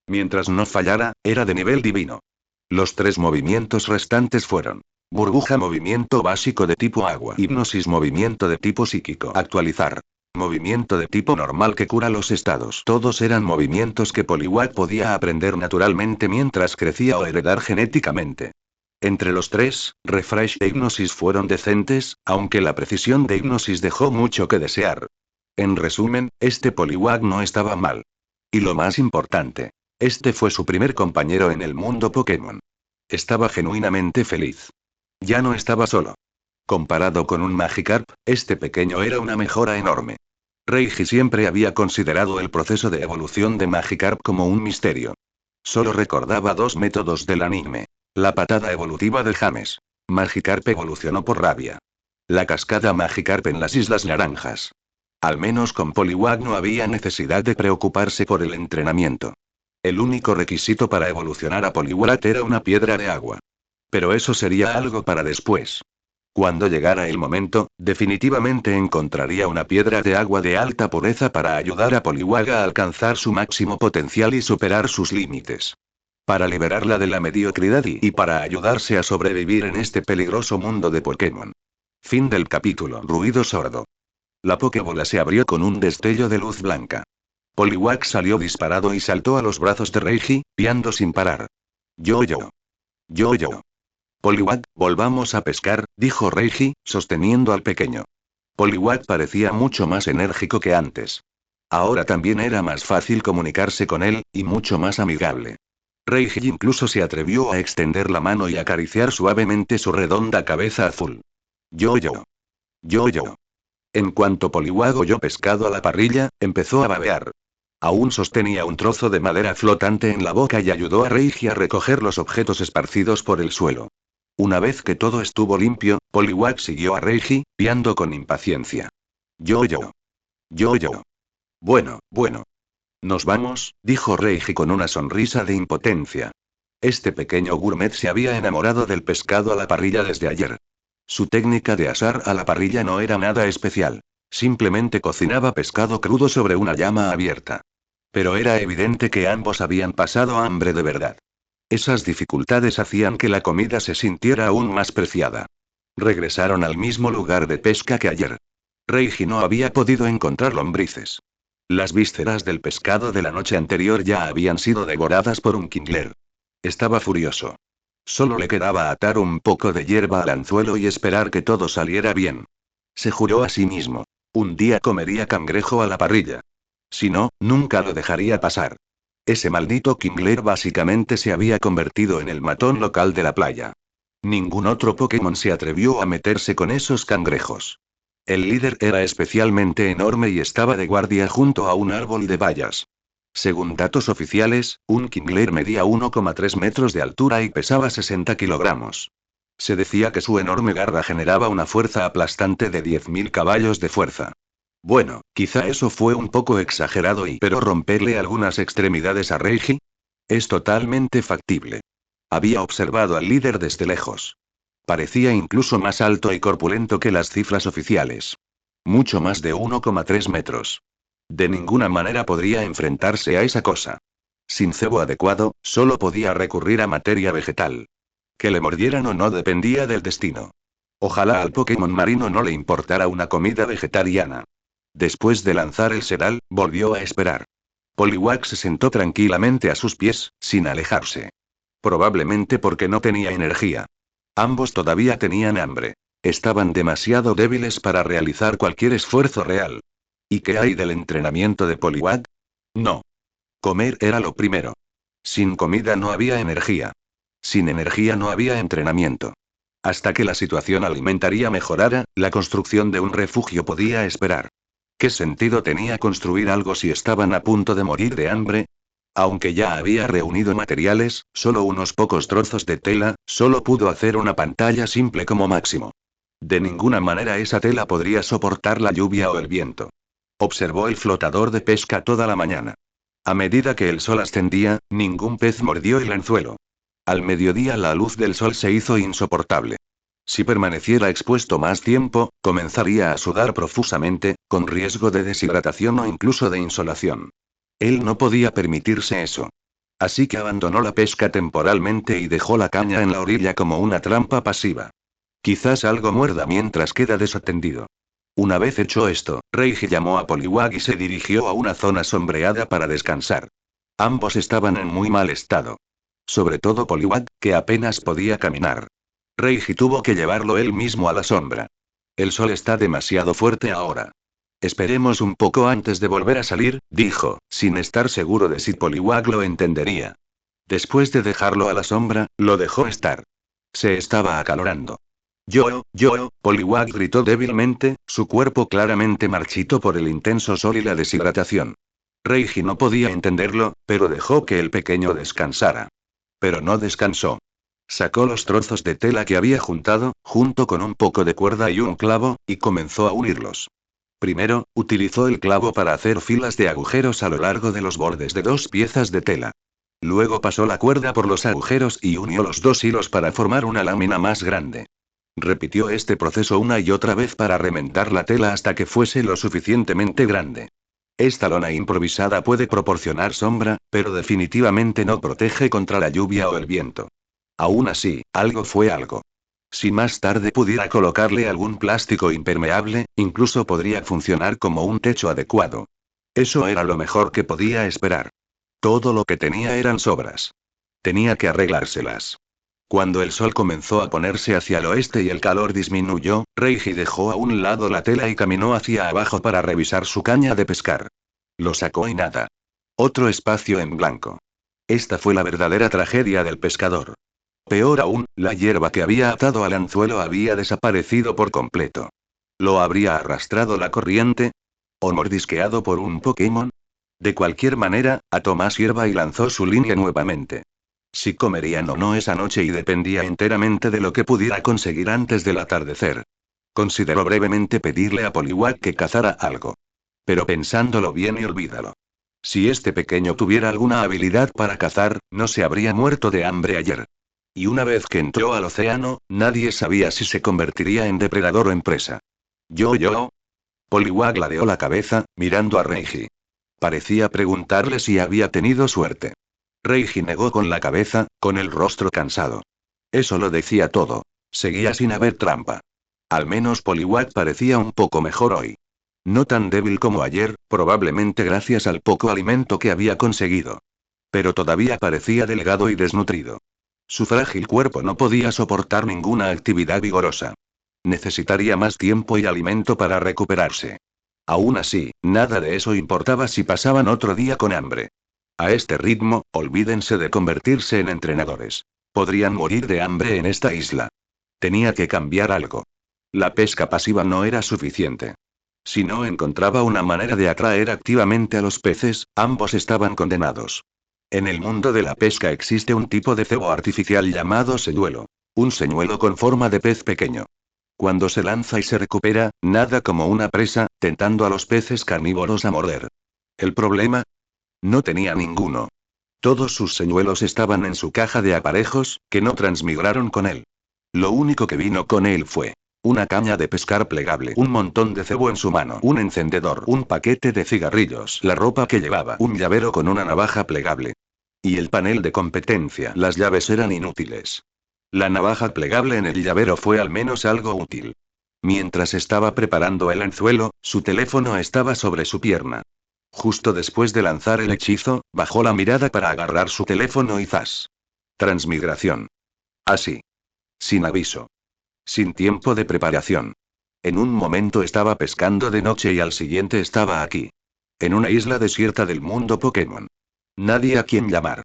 [SPEAKER 1] Mientras no fallara, era de nivel divino. Los 3 movimientos restantes fueron: burbuja movimiento básico de tipo agua, hipnosis movimiento de tipo psíquico, actualizar. Movimiento de tipo normal que cura los estados. Todos eran movimientos que Poliwag podía aprender naturalmente mientras crecía o heredar genéticamente. Entre los 3, Refresh e Hipnosis fueron decentes, aunque la precisión de Hipnosis dejó mucho que desear. En resumen, este Poliwag no estaba mal. Y lo más importante, este fue su primer compañero en el mundo Pokémon. Estaba genuinamente feliz. Ya no estaba solo. Comparado con un Magikarp, este pequeño era una mejora enorme. Reiji siempre había considerado el proceso de evolución de Magikarp como un misterio. Solo recordaba 2 métodos del anime. La patada evolutiva de James. Magikarp evolucionó por rabia. La cascada Magikarp en las Islas Naranjas. Al menos con Poliwag no había necesidad de preocuparse por el entrenamiento. El único requisito para evolucionar a Poliwag era una piedra de agua. Pero eso sería algo para después. Cuando llegara el momento, definitivamente encontraría una piedra de agua de alta pureza para ayudar a Poliwag a alcanzar su máximo potencial y superar sus límites. Para liberarla de la mediocridad y para ayudarse a sobrevivir en este peligroso mundo de Pokémon. Fin del capítulo. Ruido sordo. La Pokébola se abrió con un destello de luz blanca. Poliwag salió disparado y saltó a los brazos de Reiji, piando sin parar. Yo. Poliwag, volvamos a pescar, dijo Reiji, sosteniendo al pequeño. Poliwag parecía mucho más enérgico que antes. Ahora también era más fácil comunicarse con él, y mucho más amigable. Reiji incluso se atrevió a extender la mano y acariciar suavemente su redonda cabeza azul. Yo. En cuanto Poliwag oyó pescado a la parrilla, empezó a babear. Aún sostenía un trozo de madera flotante en la boca y ayudó a Reiji a recoger los objetos esparcidos por el suelo. Una vez que todo estuvo limpio, Poliwag siguió a Reiji, piando con impaciencia. Yo. Bueno. Nos vamos, dijo Reiji con una sonrisa de impotencia. Este pequeño gourmet se había enamorado del pescado a la parrilla desde ayer. Su técnica de asar a la parrilla no era nada especial. Simplemente cocinaba pescado crudo sobre una llama abierta. Pero era evidente que ambos habían pasado hambre de verdad. Esas dificultades hacían que la comida se sintiera aún más preciada. Regresaron al mismo lugar de pesca que ayer. Reiji no había podido encontrar lombrices. Las vísceras del pescado de la noche anterior ya habían sido devoradas por un Kingler. Estaba furioso. Solo le quedaba atar un poco de hierba al anzuelo y esperar que todo saliera bien. Se juró a sí mismo. Un día comería cangrejo a la parrilla. Si no, nunca lo dejaría pasar. Ese maldito Kingler básicamente se había convertido en el matón local de la playa. Ningún otro Pokémon se atrevió a meterse con esos cangrejos. El líder era especialmente enorme y estaba de guardia junto a un árbol de bayas. Según datos oficiales, un Kingler medía 1,3 metros de altura y pesaba 60 kilogramos. Se decía que su enorme garra generaba una fuerza aplastante de 10.000 caballos de fuerza. Bueno, quizá eso fue un poco exagerado pero romperle algunas extremidades a Reiji es totalmente factible. Había observado al líder desde lejos. Parecía incluso más alto y corpulento que las cifras oficiales. Mucho más de 1,3 metros. De ninguna manera podría enfrentarse a esa cosa. Sin cebo adecuado, solo podía recurrir a materia vegetal. Que le mordieran o no dependía del destino. Ojalá al Pokémon marino no le importara una comida vegetariana. Después de lanzar el sedal, volvió a esperar. Poliwag se sentó tranquilamente a sus pies, sin alejarse. Probablemente porque no tenía energía. Ambos todavía tenían hambre. Estaban demasiado débiles para realizar cualquier esfuerzo real. ¿Y qué hay del entrenamiento de Poliwag? No. Comer era lo primero. Sin comida no había energía. Sin energía no había entrenamiento. Hasta que la situación alimentaria mejorara, la construcción de un refugio podía esperar. ¿Qué sentido tenía construir algo si estaban a punto de morir de hambre? Aunque ya había reunido materiales, solo unos pocos trozos de tela, solo pudo hacer una pantalla simple como máximo. De ninguna manera esa tela podría soportar la lluvia o el viento. Observó el flotador de pesca toda la mañana. A medida que el sol ascendía, ningún pez mordió el anzuelo. Al mediodía la luz del sol se hizo insoportable. Si permaneciera expuesto más tiempo, comenzaría a sudar profusamente, con riesgo de deshidratación o incluso de insolación. Él no podía permitirse eso. Así que abandonó la pesca temporalmente y dejó la caña en la orilla como una trampa pasiva. Quizás algo muerda mientras queda desatendido. Una vez hecho esto, Reiji llamó a Poliwag y se dirigió a una zona sombreada para descansar. Ambos estaban en muy mal estado. Sobre todo Poliwag, que apenas podía caminar. Reiji tuvo que llevarlo él mismo a la sombra. El sol está demasiado fuerte ahora. Esperemos un poco antes de volver a salir, dijo, sin estar seguro de si Poliwag lo entendería. Después de dejarlo a la sombra, lo dejó estar. Se estaba acalorando. Yo, Poliwag gritó débilmente, su cuerpo claramente marchito por el intenso sol y la deshidratación. Reiji no podía entenderlo, pero dejó que el pequeño descansara. Pero no descansó. Sacó los trozos de tela que había juntado, junto con un poco de cuerda y un clavo, y comenzó a unirlos. Primero, utilizó el clavo para hacer filas de agujeros a lo largo de los bordes de dos piezas de tela. Luego pasó la cuerda por los agujeros y unió los dos hilos para formar una lámina más grande. Repitió este proceso una y otra vez para remendar la tela hasta que fuese lo suficientemente grande. Esta lona improvisada puede proporcionar sombra, pero definitivamente no protege contra la lluvia o el viento. Aún así, algo fue algo. Si más tarde pudiera colocarle algún plástico impermeable, incluso podría funcionar como un techo adecuado. Eso era lo mejor que podía esperar. Todo lo que tenía eran sobras. Tenía que arreglárselas. Cuando el sol comenzó a ponerse hacia el oeste y el calor disminuyó, Reiji dejó a un lado la tela y caminó hacia abajo para revisar su caña de pescar. Lo sacó y nada. Otro espacio en blanco. Esta fue la verdadera tragedia del pescador. Peor aún, la hierba que había atado al anzuelo había desaparecido por completo. ¿Lo habría arrastrado la corriente? ¿O mordisqueado por un Pokémon? De cualquier manera, ató más hierba y lanzó su línea nuevamente. Si comerían o no esa noche y dependía enteramente de lo que pudiera conseguir antes del atardecer. Consideró brevemente pedirle a Poliwag que cazara algo. Pero pensándolo bien y olvídalo. Si este pequeño tuviera alguna habilidad para cazar, no se habría muerto de hambre ayer. Y una vez que entró al océano, nadie sabía si se convertiría en depredador o en presa. Yo. Poliwag ladeó la cabeza, mirando a Reiji. Parecía preguntarle si había tenido suerte. Reiji negó con la cabeza, con el rostro cansado. Eso lo decía todo. Seguía sin haber trampa. Al menos Poliwag parecía un poco mejor hoy. No tan débil como ayer, probablemente gracias al poco alimento que había conseguido. Pero todavía parecía delgado y desnutrido. Su frágil cuerpo no podía soportar ninguna actividad vigorosa. Necesitaría más tiempo y alimento para recuperarse. Aún así, nada de eso importaba si pasaban otro día con hambre. A este ritmo, olvídense de convertirse en entrenadores. Podrían morir de hambre en esta isla. Tenía que cambiar algo. La pesca pasiva no era suficiente. Si no encontraba una manera de atraer activamente a los peces, ambos estaban condenados. En el mundo de la pesca existe un tipo de cebo artificial llamado señuelo. Un señuelo con forma de pez pequeño. Cuando se lanza y se recupera, nada como una presa, tentando a los peces carnívoros a morder. ¿El problema? No tenía ninguno. Todos sus señuelos estaban en su caja de aparejos, que no transmigraron con él. Lo único que vino con él fue una caña de pescar plegable, un montón de cebo en su mano, un encendedor, un paquete de cigarrillos, la ropa que llevaba, un llavero con una navaja plegable. Y el panel de competencia. Las llaves eran inútiles. La navaja plegable en el llavero fue al menos algo útil. Mientras estaba preparando el anzuelo, su teléfono estaba sobre su pierna. Justo después de lanzar el hechizo, bajó la mirada para agarrar su teléfono y ¡zas! Transmigración. Así. Sin aviso. Sin tiempo de preparación. En un momento estaba pescando de noche y al siguiente estaba aquí. En una isla desierta del mundo Pokémon. Nadie a quien llamar.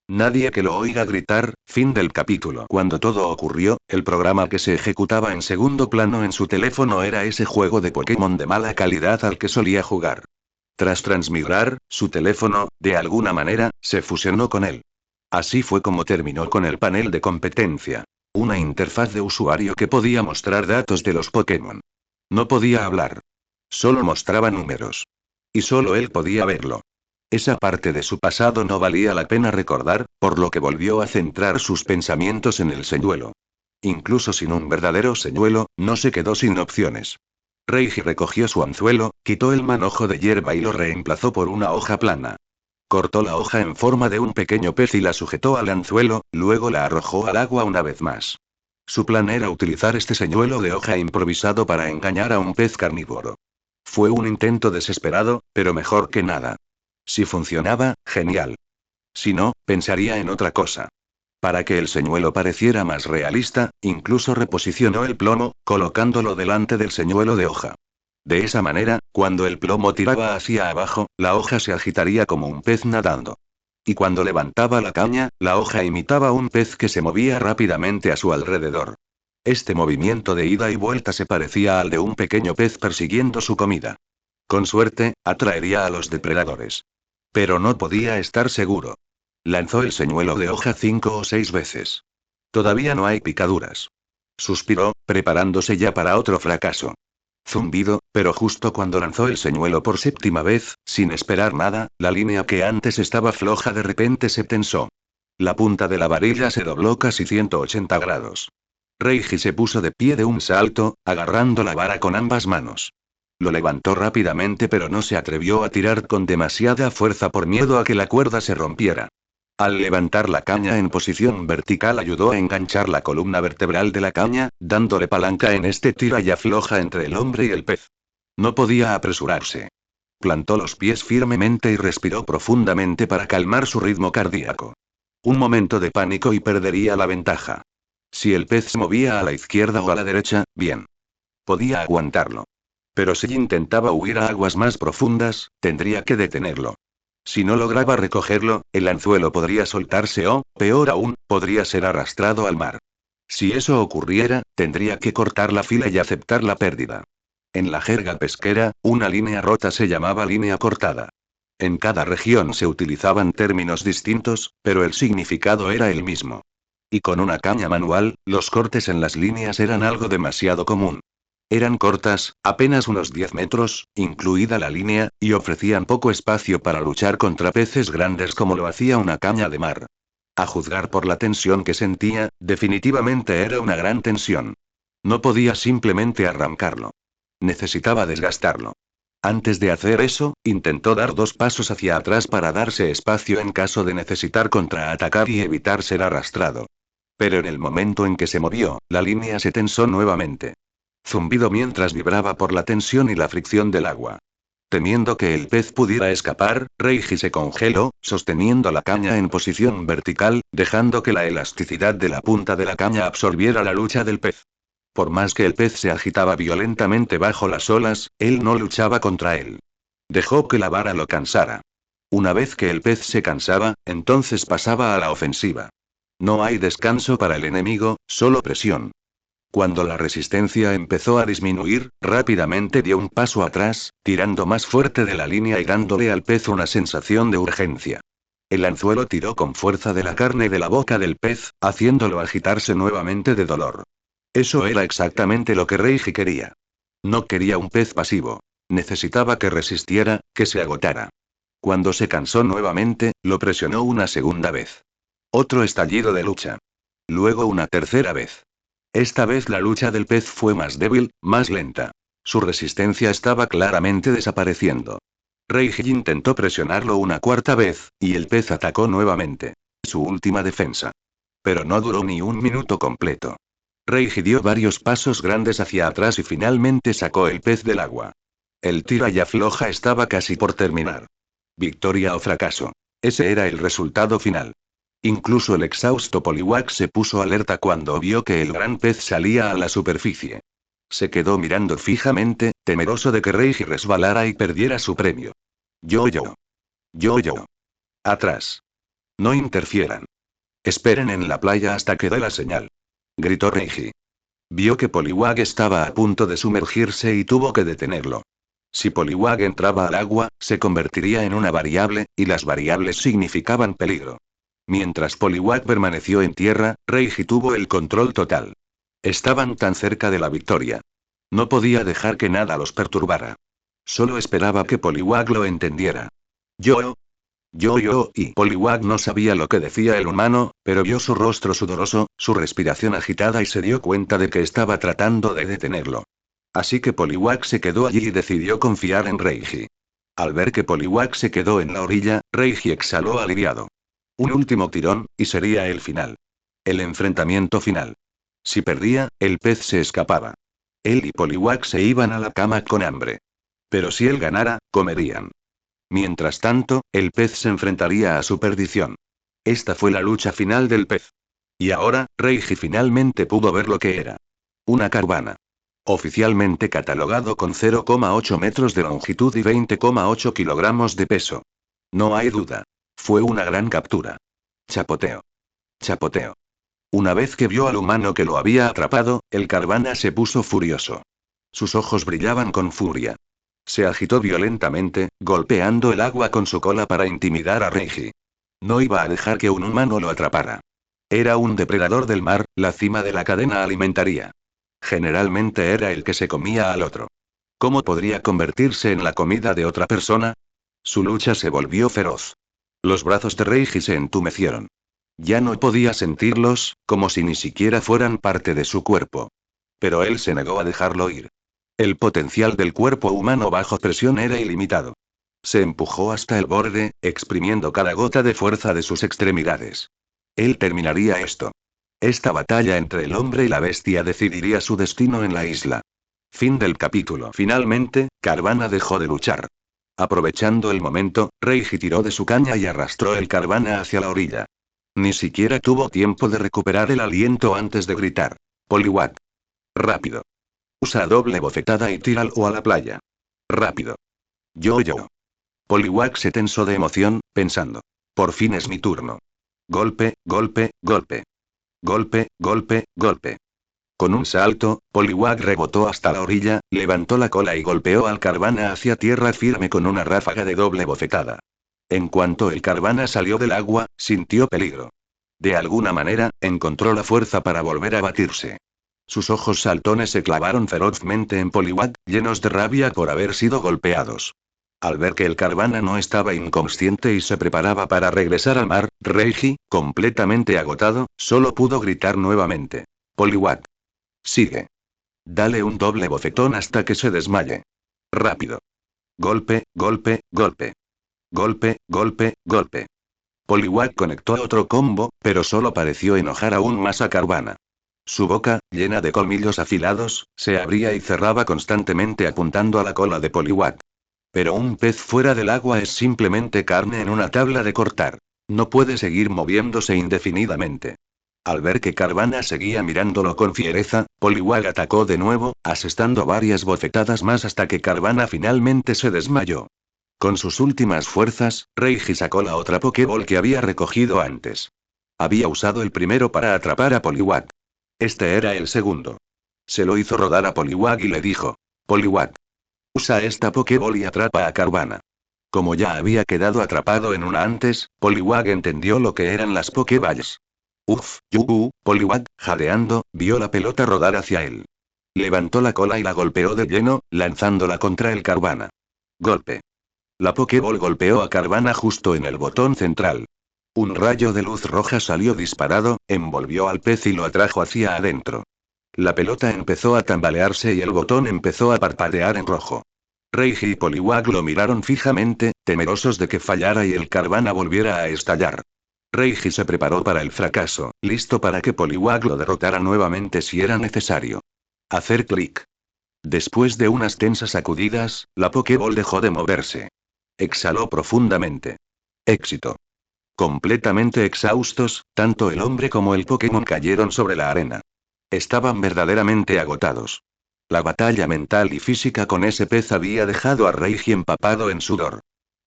[SPEAKER 1] Nadie que lo oiga gritar. Fin del capítulo. Cuando todo ocurrió, el programa que se ejecutaba en segundo plano en su teléfono era ese juego de Pokémon de mala calidad al que solía jugar. Tras transmigrar, su teléfono, de alguna manera, se fusionó con él. Así fue como terminó con el panel de competencia. Una interfaz de usuario que podía mostrar datos de los Pokémon. No podía hablar. Solo mostraba números. Y solo él podía verlo. Esa parte de su pasado no valía la pena recordar, por lo que volvió a centrar sus pensamientos en el señuelo. Incluso sin un verdadero señuelo, no se quedó sin opciones. Reiji recogió su anzuelo, quitó el manojo de hierba y lo reemplazó por una hoja plana. Cortó la hoja en forma de un pequeño pez y la sujetó al anzuelo, luego la arrojó al agua una vez más. Su plan era utilizar este señuelo de hoja improvisado para engañar a un pez carnívoro. Fue un intento desesperado, pero mejor que nada. Si funcionaba, genial. Si no, pensaría en otra cosa. Para que el señuelo pareciera más realista, incluso reposicionó el plomo, colocándolo delante del señuelo de hoja. De esa manera, cuando el plomo tiraba hacia abajo, la hoja se agitaría como un pez nadando. Y cuando levantaba la caña, la hoja imitaba un pez que se movía rápidamente a su alrededor. Este movimiento de ida y vuelta se parecía al de un pequeño pez persiguiendo su comida. Con suerte, atraería a los depredadores. Pero no podía estar seguro. Lanzó el señuelo de hoja 5 o 6 veces. Todavía no hay picaduras. Suspiró, preparándose ya para otro fracaso. Zumbido, pero justo cuando lanzó el señuelo por séptima vez, sin esperar nada, la línea que antes estaba floja de repente se tensó. La punta de la varilla se dobló casi 180 grados. Reiji se puso de pie de un salto, agarrando la vara con ambas manos. Lo levantó rápidamente pero no se atrevió a tirar con demasiada fuerza por miedo a que la cuerda se rompiera. Al levantar la caña en posición vertical ayudó a enganchar la columna vertebral de la caña, dándole palanca en este tira y afloja entre el hombre y el pez. No podía apresurarse. Plantó los pies firmemente y respiró profundamente para calmar su ritmo cardíaco. Un momento de pánico y perdería la ventaja. Si el pez se movía a la izquierda o a la derecha, bien. Podía aguantarlo. Pero si intentaba huir a aguas más profundas, tendría que detenerlo. Si no lograba recogerlo, el anzuelo podría soltarse o, peor aún, podría ser arrastrado al mar. Si eso ocurriera, tendría que cortar la fila y aceptar la pérdida. En la jerga pesquera, una línea rota se llamaba línea cortada. En cada región se utilizaban términos distintos, pero el significado era el mismo. Y con una caña manual, los cortes en las líneas eran algo demasiado común. Eran cortas, apenas unos 10 metros, incluida la línea, y ofrecían poco espacio para luchar contra peces grandes como lo hacía una caña de mar. A juzgar por la tensión que sentía, definitivamente era una gran tensión. No podía simplemente arrancarlo. Necesitaba desgastarlo. Antes de hacer eso, intentó dar 2 pasos hacia atrás para darse espacio en caso de necesitar contraatacar y evitar ser arrastrado. Pero en el momento en que se movió, la línea se tensó nuevamente. Zumbido mientras vibraba por la tensión y la fricción del agua. Temiendo que el pez pudiera escapar, Reiji se congeló, sosteniendo la caña en posición vertical, dejando que la elasticidad de la punta de la caña absorbiera la lucha del pez. Por más que el pez se agitaba violentamente bajo las olas, él no luchaba contra él. Dejó que la vara lo cansara. Una vez que el pez se cansaba, entonces pasaba a la ofensiva. No hay descanso para el enemigo, solo presión. Cuando la resistencia empezó a disminuir, rápidamente dio un paso atrás, tirando más fuerte de la línea y dándole al pez una sensación de urgencia. El anzuelo tiró con fuerza de la carne de la boca del pez, haciéndolo agitarse nuevamente de dolor. Eso era exactamente lo que Reiji quería. No quería un pez pasivo. Necesitaba que resistiera, que se agotara. Cuando se cansó nuevamente, lo presionó una segunda vez. Otro estallido de lucha. Luego una tercera vez. Esta vez la lucha del pez fue más débil, más lenta. Su resistencia estaba claramente desapareciendo. Reiji intentó presionarlo una cuarta vez, y el pez atacó nuevamente. Su última defensa. Pero no duró ni un minuto completo. Reiji dio varios pasos grandes hacia atrás y finalmente sacó el pez del agua. El tira y afloja estaba casi por terminar. Victoria o fracaso. Ese era el resultado final. Incluso el exhausto Poliwag se puso alerta cuando vio que el gran pez salía a la superficie. Se quedó mirando fijamente, temeroso de que Reiji resbalara y perdiera su premio. Yo. Atrás. No interfieran. Esperen en la playa hasta que dé la señal. Gritó Reiji. Vio que Poliwag estaba a punto de sumergirse y tuvo que detenerlo. Si Poliwag entraba al agua, se convertiría en una variable, y las variables significaban peligro. Mientras Poliwag permaneció en tierra, Reiji tuvo el control total. Estaban tan cerca de la victoria. No podía dejar que nada los perturbara. Solo esperaba que Poliwag lo entendiera. Yo, y Poliwag no sabía lo que decía el humano, pero vio su rostro sudoroso, su respiración agitada y se dio cuenta de que estaba tratando de detenerlo. Así que Poliwag se quedó allí y decidió confiar en Reiji. Al ver que Poliwag se quedó en la orilla, Reiji exhaló aliviado. Un último tirón, y sería el final. El enfrentamiento final. Si perdía, el pez se escapaba. Él y Poliwag se iban a la cama con hambre. Pero si él ganara, comerían. Mientras tanto, el pez se enfrentaría a su perdición. Esta fue la lucha final del pez. Y ahora, Reiji finalmente pudo ver lo que era. Una carvana. Oficialmente catalogado con 0,8 metros de longitud y 20,8 kilogramos de peso. No hay duda. Fue una gran captura. Chapoteo. Chapoteo. Una vez que vio al humano que lo había atrapado, el carvana se puso furioso. Sus ojos brillaban con furia. Se agitó violentamente, golpeando el agua con su cola para intimidar a Reiji. No iba a dejar que un humano lo atrapara. Era un depredador del mar, la cima de la cadena alimentaria. Generalmente era el que se comía al otro. ¿Cómo podría convertirse en la comida de otra persona? Su lucha se volvió feroz. Los brazos de Reiji se entumecieron. Ya no podía sentirlos, como si ni siquiera fueran parte de su cuerpo. Pero él se negó a dejarlo ir. El potencial del cuerpo humano bajo presión era ilimitado. Se empujó hasta el borde, exprimiendo cada gota de fuerza de sus extremidades. Él terminaría esto. Esta batalla entre el hombre y la bestia decidiría su destino en la isla. Fin del capítulo. Finalmente, Carvana dejó de luchar. Aprovechando el momento, Reiji tiró de su caña y arrastró el Carvana hacia la orilla. Ni siquiera tuvo tiempo de recuperar el aliento antes de gritar. Poliwag. Rápido. Usa doble bofetada y tíralo a la playa. Rápido. Yo. Poliwag se tensó de emoción, pensando. Por fin es mi turno. Golpe, golpe, golpe. Golpe, golpe, golpe. Con un salto, Poliwag rebotó hasta la orilla, levantó la cola y golpeó al Carvana hacia tierra firme con una ráfaga de doble bofetada. En cuanto el Carvana salió del agua, sintió peligro. De alguna manera, encontró la fuerza para volver a batirse. Sus ojos saltones se clavaron ferozmente en Poliwag, llenos de rabia por haber sido golpeados. Al ver que el Carvana no estaba inconsciente y se preparaba para regresar al mar, Reiji, completamente agotado, solo pudo gritar nuevamente. Poliwag. Sigue. Dale un doble bofetón hasta que se desmaye. Rápido. Golpe, golpe, golpe. Golpe, golpe, golpe. Poliwag conectó otro combo, pero solo pareció enojar aún más a Carvana. Su boca, llena de colmillos afilados, se abría y cerraba constantemente apuntando a la cola de Poliwag. Pero un pez fuera del agua es simplemente carne en una tabla de cortar. No puede seguir moviéndose indefinidamente. Al ver que Carvana seguía mirándolo con fiereza, Poliwag atacó de nuevo, asestando varias bofetadas más hasta que Carvana finalmente se desmayó. Con sus últimas fuerzas, Reiji sacó la otra Pokéball que había recogido antes. Había usado el primero para atrapar a Poliwag. Este era el segundo. Se lo hizo rodar a Poliwag y le dijo: Poliwag. Usa esta Pokéball y atrapa a Carvana. Como ya había quedado atrapado en una antes, Poliwag entendió lo que eran las Pokéballs. Poliwag, jadeando, vio la pelota rodar hacia él. Levantó la cola y la golpeó de lleno, lanzándola contra el Carvana. Golpe. La Pokéball golpeó a Carvana justo en el botón central. Un rayo de luz roja salió disparado, envolvió al pez y lo atrajo hacia adentro. La pelota empezó a tambalearse y el botón empezó a parpadear en rojo. Reiji y Poliwag lo miraron fijamente, temerosos de que fallara y el Carvana volviera a estallar. Reiji se preparó para el fracaso, listo para que Poliwag lo derrotara nuevamente si era necesario. Hacer clic. Después de unas tensas sacudidas, la Pokéball dejó de moverse. Exhaló profundamente. Éxito. Completamente exhaustos, tanto el hombre como el Pokémon cayeron sobre la arena. Estaban verdaderamente agotados. La batalla mental y física con ese pez había dejado a Reiji empapado en sudor.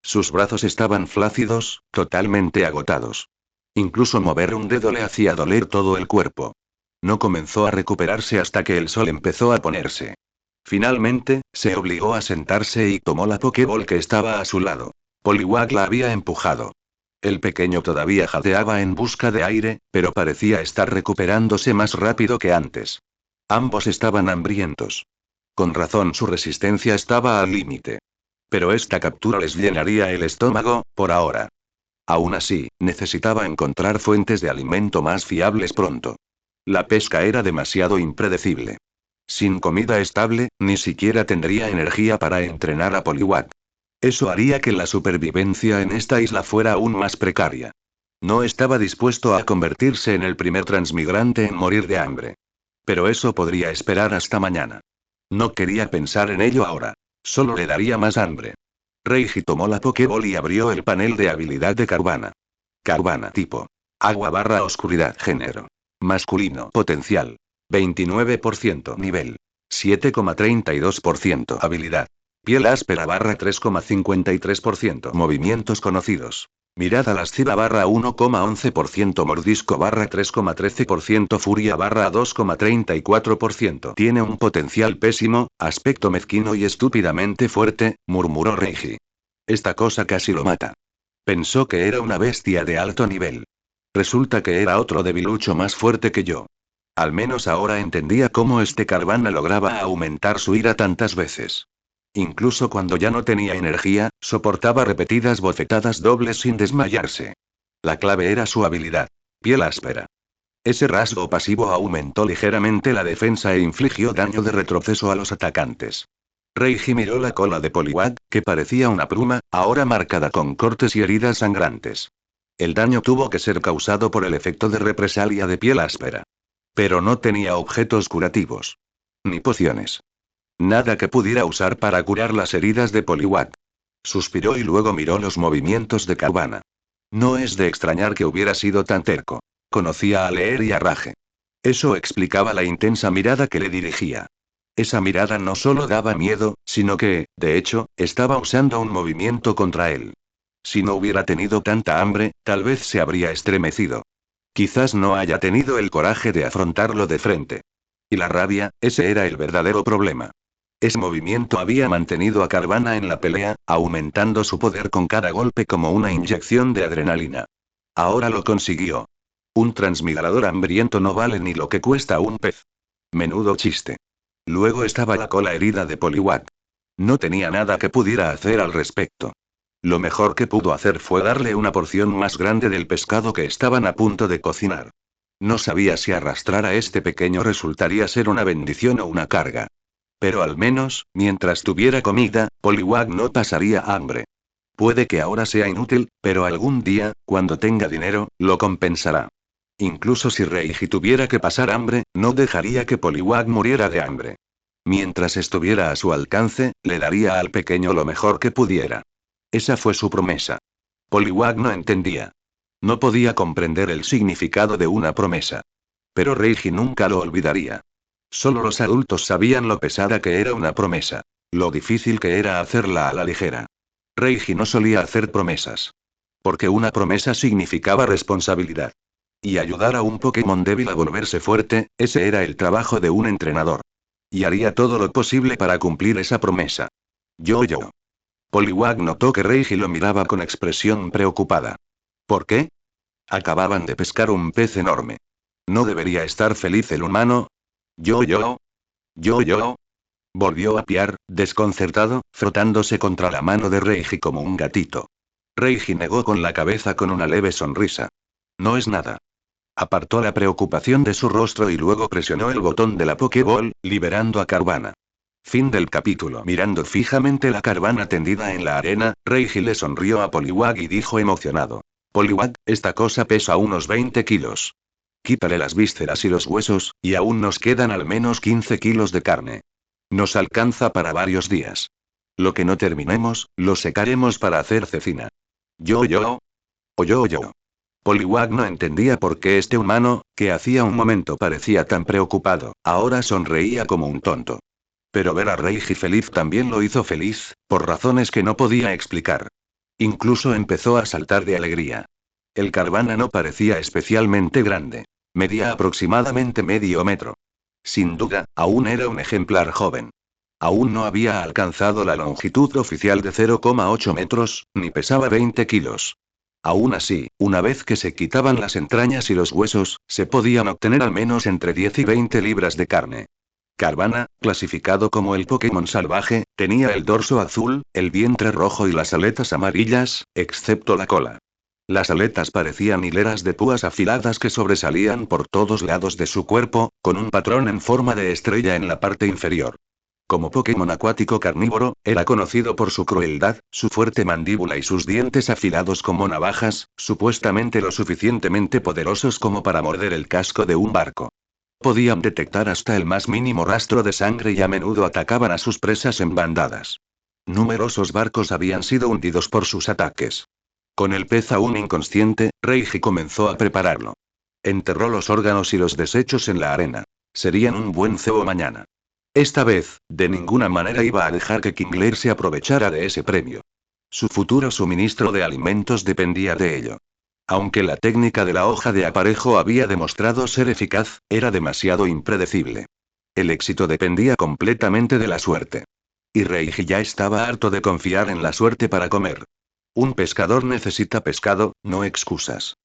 [SPEAKER 1] Sus brazos estaban flácidos, totalmente agotados. Incluso mover un dedo le hacía doler todo el cuerpo. No comenzó a recuperarse hasta que el sol empezó a ponerse. Finalmente, se obligó a sentarse y tomó la Pokéball que estaba a su lado. Poliwag la había empujado. El pequeño todavía jadeaba en busca de aire, pero parecía estar recuperándose más rápido que antes. Ambos estaban hambrientos. Con razón su resistencia estaba al límite. Pero esta captura les llenaría el estómago, por ahora. Aún así, necesitaba encontrar fuentes de alimento más fiables pronto. La pesca era demasiado impredecible. Sin comida estable, ni siquiera tendría energía para entrenar a Poliwag. Eso haría que la supervivencia en esta isla fuera aún más precaria. No estaba dispuesto a convertirse en el primer transmigrante en morir de hambre. Pero eso podría esperar hasta mañana. No quería pensar en ello ahora. Solo le daría más hambre. Reiji tomó la Pokéball y abrió el panel de habilidad de Carvana. Carvana tipo. Agua barra oscuridad género. Masculino potencial. 29% nivel. 7,32% habilidad. Piel áspera barra 3,53%. Movimientos conocidos. Mirada lasciva barra 1,11%. Mordisco barra 3,13%. Furia barra 2,34%. Tiene un potencial pésimo, aspecto mezquino y estúpidamente fuerte, murmuró Reiji. Esta cosa casi lo mata. Pensó que era una bestia de alto nivel. Resulta que era otro debilucho más fuerte que yo. Al menos ahora entendía cómo este Carvana lograba aumentar su ira tantas veces. Incluso cuando ya no tenía energía, soportaba repetidas bofetadas dobles sin desmayarse. La clave era su habilidad. Piel áspera. Ese rasgo pasivo aumentó ligeramente la defensa e infligió daño de retroceso a los atacantes. Reiji miró la cola de Poliwag, que parecía una pluma, ahora marcada con cortes y heridas sangrantes. El daño tuvo que ser causado por el efecto de represalia de piel áspera. Pero no tenía objetos curativos. Ni pociones. Nada que pudiera usar para curar las heridas de Poliwag. Suspiró y luego miró los movimientos de Carvana. No es de extrañar que hubiera sido tan terco. Conocía a Leer y a Rage. Eso explicaba la intensa mirada que le dirigía. Esa mirada no solo daba miedo, sino que, de hecho, estaba usando un movimiento contra él. Si no hubiera tenido tanta hambre, tal vez se habría estremecido. Quizás no haya tenido el coraje de afrontarlo de frente. Y la rabia, ese era el verdadero problema. Ese movimiento había mantenido a Carvana en la pelea, aumentando su poder con cada golpe como una inyección de adrenalina. Ahora lo consiguió. Un transmigrador hambriento no vale ni lo que cuesta un pez. Menudo chiste. Luego estaba la cola herida de Poliwag. No tenía nada que pudiera hacer al respecto. Lo mejor que pudo hacer fue darle una porción más grande del pescado que estaban a punto de cocinar. No sabía si arrastrar a este pequeño resultaría ser una bendición o una carga. Pero al menos, mientras tuviera comida, Poliwag no pasaría hambre. Puede que ahora sea inútil, pero algún día, cuando tenga dinero, lo compensará. Incluso si Reiji tuviera que pasar hambre, no dejaría que Poliwag muriera de hambre. Mientras estuviera a su alcance, le daría al pequeño lo mejor que pudiera. Esa fue su promesa. Poliwag no entendía. No podía comprender el significado de una promesa. Pero Reiji nunca lo olvidaría. Solo los adultos sabían lo pesada que era una promesa. Lo difícil que era hacerla a la ligera. Reiji no solía hacer promesas. Porque una promesa significaba responsabilidad. Y ayudar a un Pokémon débil a volverse fuerte, ese era el trabajo de un entrenador. Y haría todo lo posible para cumplir esa promesa. Yo. Poliwag notó que Reiji lo miraba con expresión preocupada. ¿Por qué? Acababan de pescar un pez enorme. ¿No debería estar feliz el humano? Yo. Volvió a piar, desconcertado, frotándose contra la mano de Reiji como un gatito. Reiji negó con la cabeza con una leve sonrisa. No es nada. Apartó la preocupación de su rostro y luego presionó el botón de la Pokéball, liberando a Carvana. Fin del capítulo. Mirando fijamente la Carvana tendida en la arena, Reiji le sonrió a Poliwag y dijo emocionado. Poliwag, esta cosa pesa unos 20 kilos. Quítale las vísceras y los huesos, y aún nos quedan al menos 15 kilos de carne. Nos alcanza para varios días. Lo que no terminemos, lo secaremos para hacer cecina. Yo. Poliwag no entendía por qué este humano, que hacía un momento parecía tan preocupado, ahora sonreía como un tonto. Pero ver a Reiji feliz también lo hizo feliz, por razones que no podía explicar. Incluso empezó a saltar de alegría. El Carvana no parecía especialmente grande. Medía aproximadamente medio metro. Sin duda, aún era un ejemplar joven. Aún no había alcanzado la longitud oficial de 0,8 metros, ni pesaba 20 kilos. Aún así, una vez que se quitaban las entrañas y los huesos, se podían obtener al menos entre 10 y 20 libras de carne. Carvana, clasificado como el Pokémon salvaje, tenía el dorso azul, el vientre rojo y las aletas amarillas, excepto la cola. Las aletas parecían hileras de púas afiladas que sobresalían por todos lados de su cuerpo, con un patrón en forma de estrella en la parte inferior. Como Pokémon acuático carnívoro, era conocido por su crueldad, su fuerte mandíbula y sus dientes afilados como navajas, supuestamente lo suficientemente poderosos como para morder el casco de un barco. Podían detectar hasta el más mínimo rastro de sangre y a menudo atacaban a sus presas en bandadas. Numerosos barcos habían sido hundidos por sus ataques. Con el pez aún inconsciente, Reiji comenzó a prepararlo. Enterró los órganos y los desechos en la arena. Serían un buen cebo mañana. Esta vez, de ninguna manera iba a dejar que Kingler se aprovechara de ese premio. Su futuro suministro de alimentos dependía de ello. Aunque la técnica de la hoja de aparejo había demostrado ser eficaz, era demasiado impredecible. El éxito dependía completamente de la suerte. Y Reiji ya estaba harto de confiar en la suerte para comer. Un pescador necesita pescado, no excusas.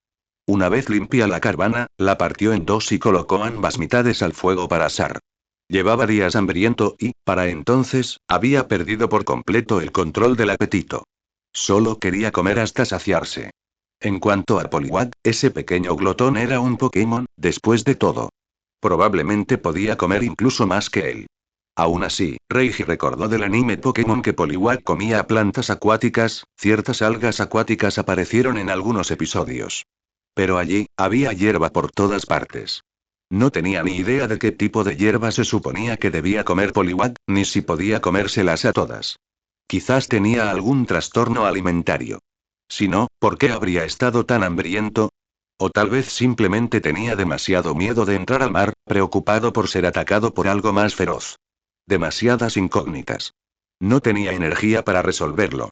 [SPEAKER 1] Una vez limpia la caravana, la partió en dos y colocó ambas mitades al fuego para asar. Llevaba días hambriento y, para entonces, había perdido por completo el control del apetito. Solo quería comer hasta saciarse. En cuanto a Poliwag, ese pequeño glotón era un Pokémon, después de todo. Probablemente podía comer incluso más que él. Aún así, Reiji recordó del anime Pokémon que Poliwag comía plantas acuáticas, ciertas algas acuáticas aparecieron en algunos episodios. Pero allí, había hierba por todas partes. No tenía ni idea de qué tipo de hierba se suponía que debía comer Poliwag, ni si podía comérselas a todas. Quizás tenía algún trastorno alimentario. Si no, ¿por qué habría estado tan hambriento? O tal vez simplemente tenía demasiado miedo de entrar al mar, preocupado por ser atacado por algo más feroz. Demasiadas incógnitas. No tenía energía para resolverlo.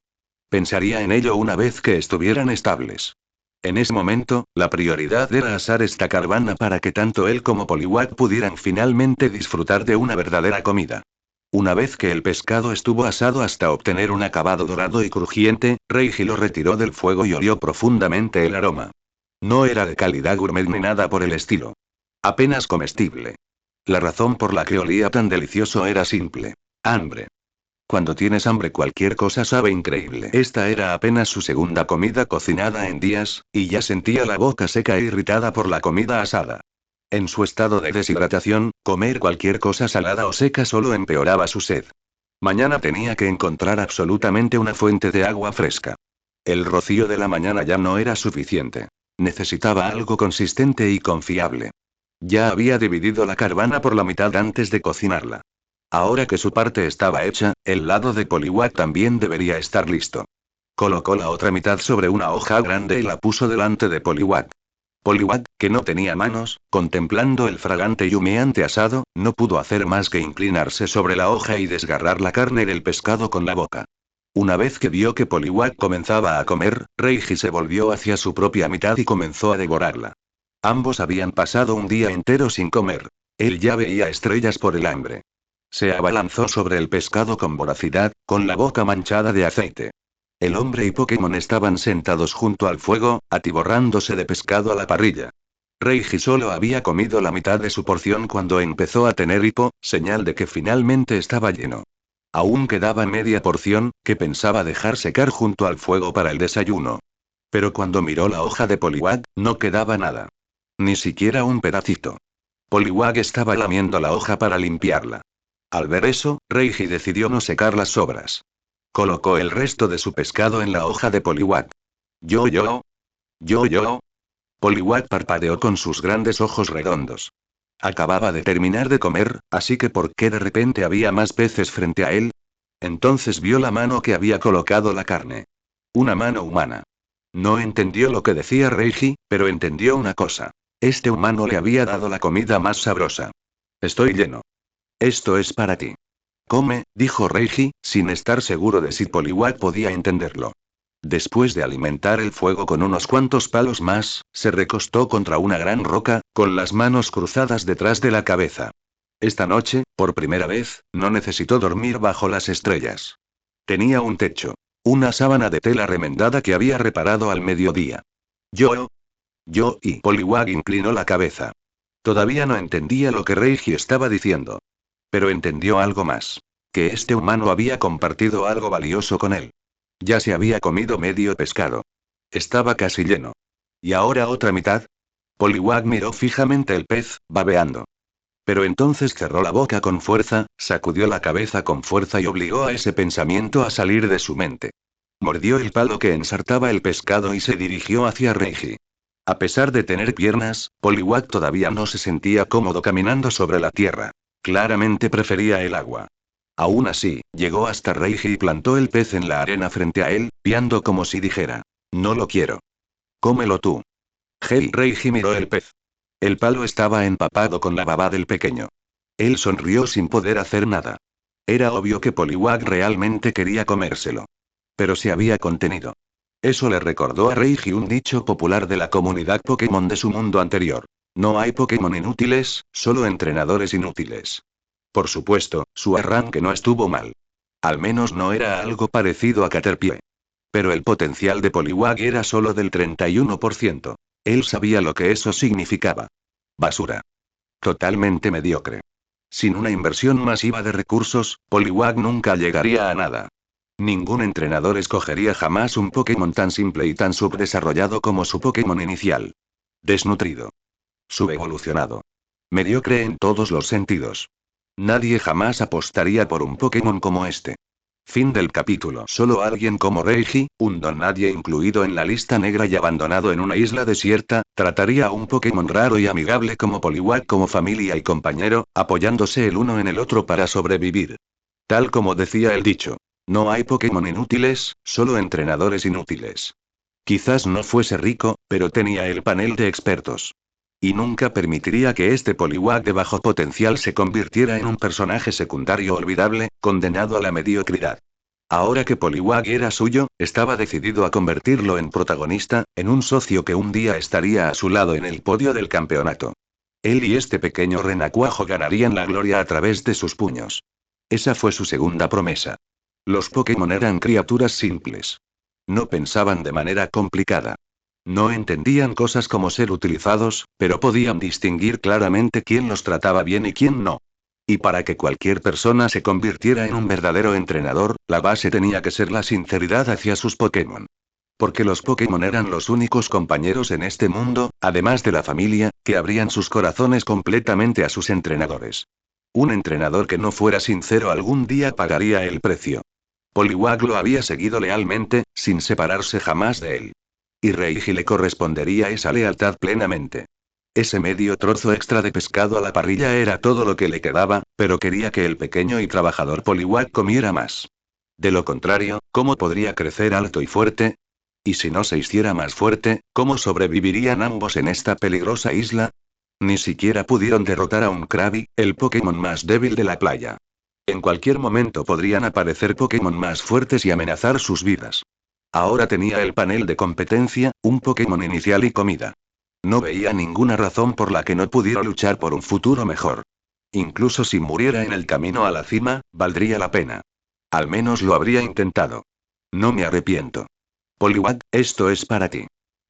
[SPEAKER 1] Pensaría en ello una vez que estuvieran estables. En ese momento, la prioridad era asar esta caravana para que tanto él como Poliwag pudieran finalmente disfrutar de una verdadera comida. Una vez que el pescado estuvo asado hasta obtener un acabado dorado y crujiente, Reiji lo retiró del fuego y olió profundamente el aroma. No era de calidad gourmet ni nada por el estilo. Apenas comestible. La razón por la que olía tan delicioso era simple. Hambre. Cuando tienes hambre cualquier cosa sabe increíble. Esta era apenas su segunda comida cocinada en días, y ya sentía la boca seca e irritada por la comida asada. En su estado de deshidratación, comer cualquier cosa salada o seca solo empeoraba su sed. Mañana tenía que encontrar absolutamente una fuente de agua fresca. El rocío de la mañana ya no era suficiente. Necesitaba algo consistente y confiable. Ya había dividido la caravana por la mitad antes de cocinarla. Ahora que su parte estaba hecha, el lado de Poliwag también debería estar listo. Colocó la otra mitad sobre una hoja grande y la puso delante de Poliwag. Poliwag, que no tenía manos, contemplando el fragante y humeante asado, no pudo hacer más que inclinarse sobre la hoja y desgarrar la carne del pescado con la boca. Una vez que vio que Poliwag comenzaba a comer, Reiji se volvió hacia su propia mitad y comenzó a devorarla. Ambos habían pasado un día entero sin comer. Él ya veía estrellas por el hambre. Se abalanzó sobre el pescado con voracidad, con la boca manchada de aceite. El hombre y Pokémon estaban sentados junto al fuego, atiborrándose de pescado a la parrilla. Reiji solo había comido la mitad de su porción cuando empezó a tener hipo, señal de que finalmente estaba lleno. Aún quedaba media porción, que pensaba dejar secar junto al fuego para el desayuno. Pero cuando miró la hoja de Poliwag, no quedaba nada. Ni siquiera un pedacito. Poliwag estaba lamiendo la hoja para limpiarla. Al ver eso, Reiji decidió no secar las sobras. Colocó el resto de su pescado en la hoja de Poliwag. Yo. Poliwag parpadeó con sus grandes ojos redondos. Acababa de terminar de comer, así que ¿por qué de repente había más peces frente a él? Entonces vio la mano que había colocado la carne. Una mano humana. No entendió lo que decía Reiji, pero entendió una cosa. Este humano le había dado la comida más sabrosa. Estoy lleno. Esto es para ti. Come, dijo Reiji, sin estar seguro de si Poliwag podía entenderlo. Después de alimentar el fuego con unos cuantos palos más, se recostó contra una gran roca, con las manos cruzadas detrás de la cabeza. Esta noche, por primera vez, no necesitó dormir bajo las estrellas. Tenía un techo. Una sábana de tela remendada que había reparado al mediodía. Yo, y Poliwag inclinó la cabeza. Todavía no entendía lo que Reiji estaba diciendo. Pero entendió algo más. Que este humano había compartido algo valioso con él. Ya se había comido medio pescado. Estaba casi lleno. ¿Y ahora otra mitad? Poliwag miró fijamente el pez, babeando. Pero entonces cerró la boca con fuerza, sacudió la cabeza con fuerza y obligó a ese pensamiento a salir de su mente. Mordió el palo que ensartaba el pescado y se dirigió hacia Reiji. A pesar de tener piernas, Poliwag todavía no se sentía cómodo caminando sobre la tierra. Claramente prefería el agua. Aún así, llegó hasta Reiji y plantó el pez en la arena frente a él, piando como si dijera: no lo quiero. Cómelo tú. Reiji miró el pez. El palo estaba empapado con la baba del pequeño. Él sonrió sin poder hacer nada. Era obvio que Poliwag realmente quería comérselo. Pero se había contenido. Eso le recordó a Reiji un dicho popular de la comunidad Pokémon de su mundo anterior. No hay Pokémon inútiles, solo entrenadores inútiles. Por supuesto, su arranque no estuvo mal. Al menos no era algo parecido a Caterpie. Pero el potencial de Poliwag era solo del 31%. Él sabía lo que eso significaba. Basura. Totalmente mediocre. Sin una inversión masiva de recursos, Poliwag nunca llegaría a nada. Ningún entrenador escogería jamás un Pokémon tan simple y tan subdesarrollado como su Pokémon inicial. Desnutrido. Subevolucionado. Mediocre en todos los sentidos. Nadie jamás apostaría por un Pokémon como este. Fin del capítulo. Solo alguien como Reiji, un don nadie incluido en la lista negra y abandonado en una isla desierta, trataría a un Pokémon raro y amigable como Poliwag como familia y compañero, apoyándose el uno en el otro para sobrevivir. Tal como decía el dicho. No hay Pokémon inútiles, solo entrenadores inútiles. Quizás no fuese rico, pero tenía el panel de expertos. Y nunca permitiría que este Poliwag de bajo potencial se convirtiera en un personaje secundario olvidable, condenado a la mediocridad. Ahora que Poliwag era suyo, estaba decidido a convertirlo en protagonista, en un socio que un día estaría a su lado en el podio del campeonato. Él y este pequeño renacuajo ganarían la gloria a través de sus puños. Esa fue su segunda promesa. Los Pokémon eran criaturas simples. No pensaban de manera complicada. No entendían cosas como ser utilizados, pero podían distinguir claramente quién los trataba bien y quién no. Y para que cualquier persona se convirtiera en un verdadero entrenador, la base tenía que ser la sinceridad hacia sus Pokémon. Porque los Pokémon eran los únicos compañeros en este mundo, además de la familia, que abrían sus corazones completamente a sus entrenadores. Un entrenador que no fuera sincero algún día pagaría el precio. Poliwag lo había seguido lealmente, sin separarse jamás de él. Y Reiji le correspondería esa lealtad plenamente. Ese medio trozo extra de pescado a la parrilla era todo lo que le quedaba, pero quería que el pequeño y trabajador Poliwag comiera más. De lo contrario, ¿cómo podría crecer alto y fuerte? Y si no se hiciera más fuerte, ¿cómo sobrevivirían ambos en esta peligrosa isla? Ni siquiera pudieron derrotar a un Krabby, el Pokémon más débil de la playa. En cualquier momento podrían aparecer Pokémon más fuertes y amenazar sus vidas. Ahora tenía el panel de competencia, un Pokémon inicial y comida. No veía ninguna razón por la que no pudiera luchar por un futuro mejor. Incluso si muriera en el camino a la cima, valdría la pena. Al menos lo habría intentado. No me arrepiento. Poliwag, esto es para ti.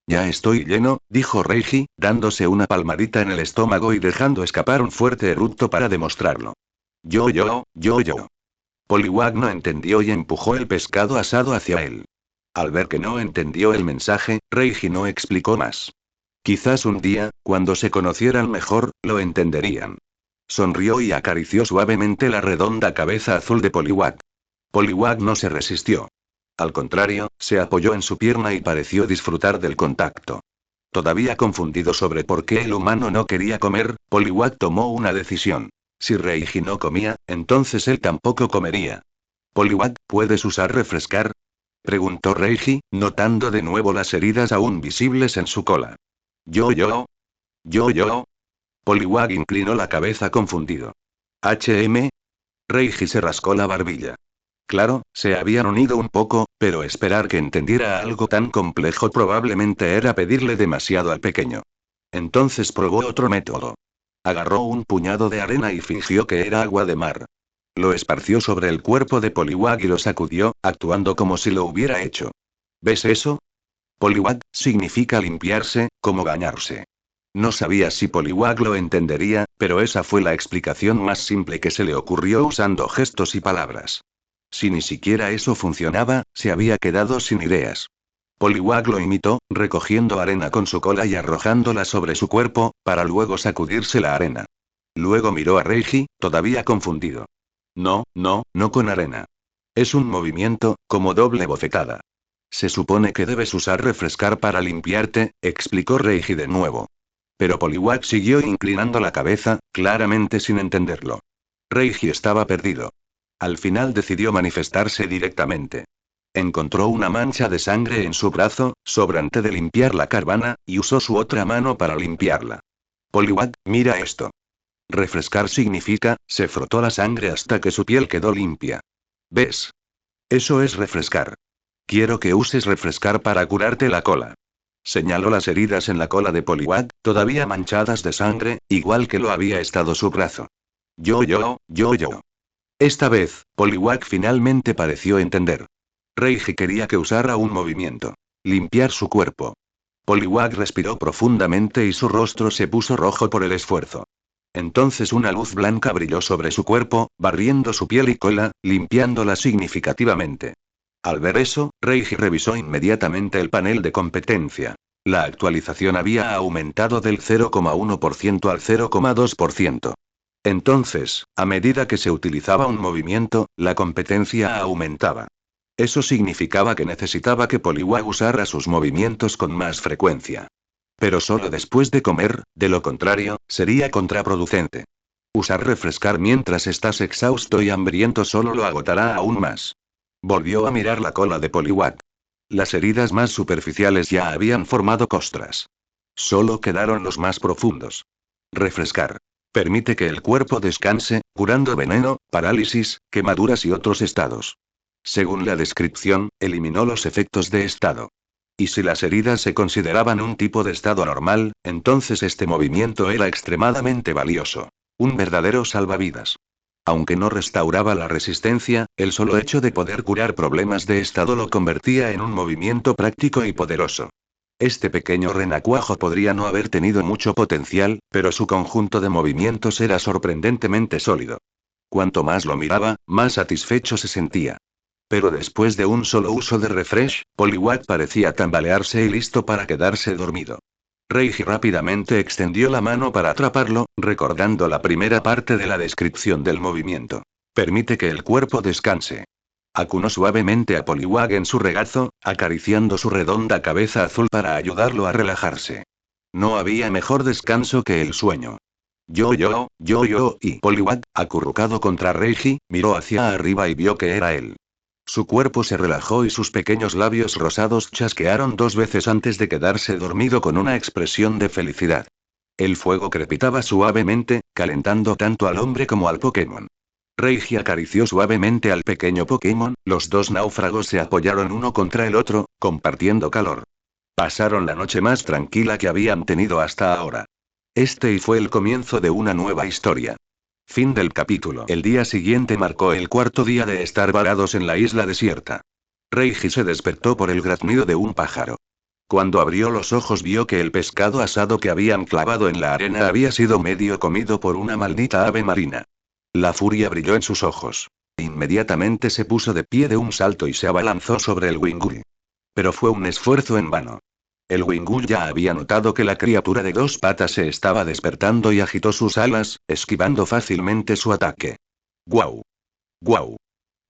[SPEAKER 1] Ya estoy lleno, dijo Reiji, dándose una palmadita en el estómago y dejando escapar un fuerte eructo para demostrarlo. Yo. Poliwag no entendió y empujó el pescado asado hacia él. Al ver que no entendió el mensaje, Reiji no explicó más. Quizás un día, cuando se conocieran mejor, lo entenderían. Sonrió y acarició suavemente la redonda cabeza azul de Poliwag. Poliwag no se resistió. Al contrario, se apoyó en su pierna y pareció disfrutar del contacto. Todavía confundido sobre por qué el humano no quería comer, Poliwag tomó una decisión. Si Reiji no comía, entonces él tampoco comería. Poliwag, ¿puedes usar refrescar? Preguntó Reiji, notando de nuevo las heridas aún visibles en su cola. Yo. Poliwag inclinó la cabeza confundido. Reiji se rascó la barbilla. Claro, se habían unido un poco, pero esperar que entendiera algo tan complejo probablemente era pedirle demasiado al pequeño. Entonces probó otro método. Agarró un puñado de arena y fingió que era agua de mar. Lo esparció sobre el cuerpo de Poliwag y lo sacudió, actuando como si lo hubiera hecho. ¿Ves eso? Poliwag significa limpiarse, como bañarse. No sabía si Poliwag lo entendería, pero esa fue la explicación más simple que se le ocurrió usando gestos y palabras. Si ni siquiera eso funcionaba, se había quedado sin ideas. Poliwag lo imitó, recogiendo arena con su cola y arrojándola sobre su cuerpo, para luego sacudirse la arena. Luego miró a Reiji, todavía confundido. No con arena. Es un movimiento, como doble bofetada. Se supone que debes usar refrescar para limpiarte, explicó Reiji de nuevo. Pero Poliwag siguió inclinando la cabeza, claramente sin entenderlo. Reiji estaba perdido. Al final decidió manifestarse directamente. Encontró una mancha de sangre en su brazo, sobrante de limpiar la carvana, y usó su otra mano para limpiarla. Poliwag, mira esto. Refrescar significa, se frotó la sangre hasta que su piel quedó limpia. ¿Ves? Eso es refrescar. Quiero que uses refrescar para curarte la cola. Señaló las heridas en la cola de Poliwag, todavía manchadas de sangre, igual que lo había estado su brazo. Yo. Esta vez, Poliwag finalmente pareció entender. Reiji quería que usara un movimiento. Limpiar su cuerpo. Poliwag respiró profundamente y su rostro se puso rojo por el esfuerzo. Entonces una luz blanca brilló sobre su cuerpo, barriendo su piel y cola, limpiándola significativamente. Al ver eso, Reiji revisó inmediatamente el panel de competencia. La actualización había aumentado del 0,1% al 0,2%. Entonces, a medida que se utilizaba un movimiento, la competencia aumentaba. Eso significaba que necesitaba que Poliwag usara sus movimientos con más frecuencia. Pero solo después de comer, de lo contrario, sería contraproducente. Usar refrescar mientras estás exhausto y hambriento solo lo agotará aún más. Volvió a mirar la cola de Poliwag. Las heridas más superficiales ya habían formado costras. Solo quedaron los más profundos. Refrescar. Permite que el cuerpo descanse, curando veneno, parálisis, quemaduras y otros estados. Según la descripción, eliminó los efectos de estado. Y si las heridas se consideraban un tipo de estado anormal, entonces este movimiento era extremadamente valioso. Un verdadero salvavidas. Aunque no restauraba la resistencia, el solo hecho de poder curar problemas de estado lo convertía en un movimiento práctico y poderoso. Este pequeño renacuajo podría no haber tenido mucho potencial, pero su conjunto de movimientos era sorprendentemente sólido. Cuanto más lo miraba, más satisfecho se sentía. Pero después de un solo uso de refresh, Poliwag parecía tambalearse y listo para quedarse dormido. Reiji rápidamente extendió la mano para atraparlo, recordando la primera parte de la descripción del movimiento. Permite que el cuerpo descanse. Acunó suavemente a Poliwag en su regazo, acariciando su redonda cabeza azul para ayudarlo a relajarse. No había mejor descanso que el sueño. Y Poliwag, acurrucado contra Reiji, miró hacia arriba y vio que era él. Su cuerpo se relajó y sus pequeños labios rosados chasquearon 2 veces antes de quedarse dormido con una expresión de felicidad. El fuego crepitaba suavemente, calentando tanto al hombre como al Pokémon. Reiji acarició suavemente al pequeño Pokémon, los dos náufragos se apoyaron uno contra el otro, compartiendo calor. Pasaron la noche más tranquila que habían tenido hasta ahora. Y fue el comienzo de una nueva historia. Fin del capítulo. El día siguiente marcó el cuarto día de estar varados en la isla desierta. Reiji se despertó por el graznido de un pájaro. Cuando abrió los ojos vio que el pescado asado que habían clavado en la arena había sido medio comido por una maldita ave marina. La furia brilló en sus ojos. Inmediatamente se puso de pie de un salto y se abalanzó sobre el Wingull. Pero fue un esfuerzo en vano. El Wingull ya había notado que la criatura de 2 patas se estaba despertando y agitó sus alas, esquivando fácilmente su ataque. ¡Guau! ¡Guau!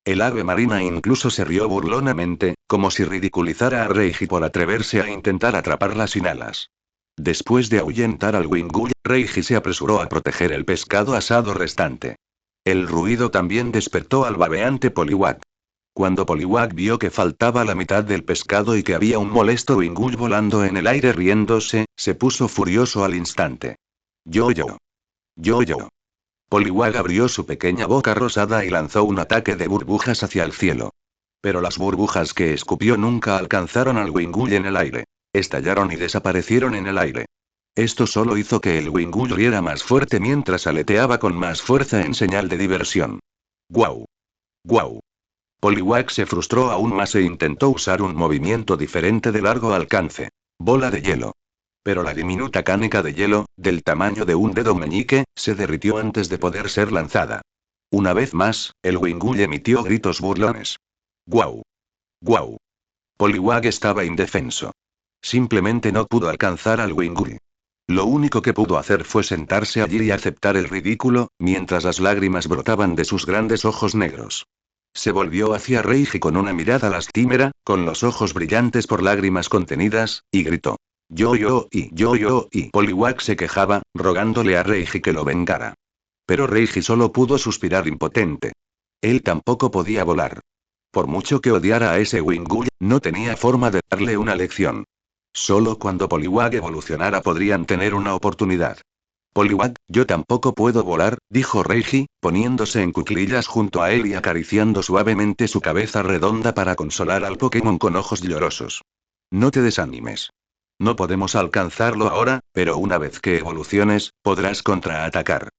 [SPEAKER 1] El ave marina incluso se rió burlonamente, como si ridiculizara a Reiji por atreverse a intentar atraparla sin alas. Después de ahuyentar al Wingull, Reiji se apresuró a proteger el pescado asado restante. El ruido también despertó al babeante Poliwag. Cuando Poliwag vio que faltaba la mitad del pescado y que había un molesto Wingull volando en el aire riéndose, se puso furioso al instante. Yo. Poliwag abrió su pequeña boca rosada y lanzó un ataque de burbujas hacia el cielo. Pero las burbujas que escupió nunca alcanzaron al Wingull en el aire. Estallaron y desaparecieron en el aire. Esto solo hizo que el Wingull riera más fuerte mientras aleteaba con más fuerza en señal de diversión. ¡Guau! ¡Guau! Poliwag se frustró aún más e intentó usar un movimiento diferente de largo alcance. Bola de hielo. Pero la diminuta canica de hielo, del tamaño de un dedo meñique, se derritió antes de poder ser lanzada. Una vez más, el Wingull emitió gritos burlones. ¡Guau! ¡Guau! Poliwag estaba indefenso. Simplemente no pudo alcanzar al Wingull. Lo único que pudo hacer fue sentarse allí y aceptar el ridículo, mientras las lágrimas brotaban de sus grandes ojos negros. Se volvió hacia Reiji con una mirada lastimera, con los ojos brillantes por lágrimas contenidas, y gritó. Y Poliwag se quejaba, rogándole a Reiji que lo vengara. Pero Reiji solo pudo suspirar impotente. Él tampoco podía volar. Por mucho que odiara a ese Wingull, no tenía forma de darle una lección. Solo cuando Poliwag evolucionara podrían tener una oportunidad. Poliwag, yo tampoco puedo volar, dijo Reiji, poniéndose en cuclillas junto a él y acariciando suavemente su cabeza redonda para consolar al Pokémon con ojos llorosos. No te desanimes. No podemos alcanzarlo ahora, pero una vez que evoluciones, podrás contraatacar.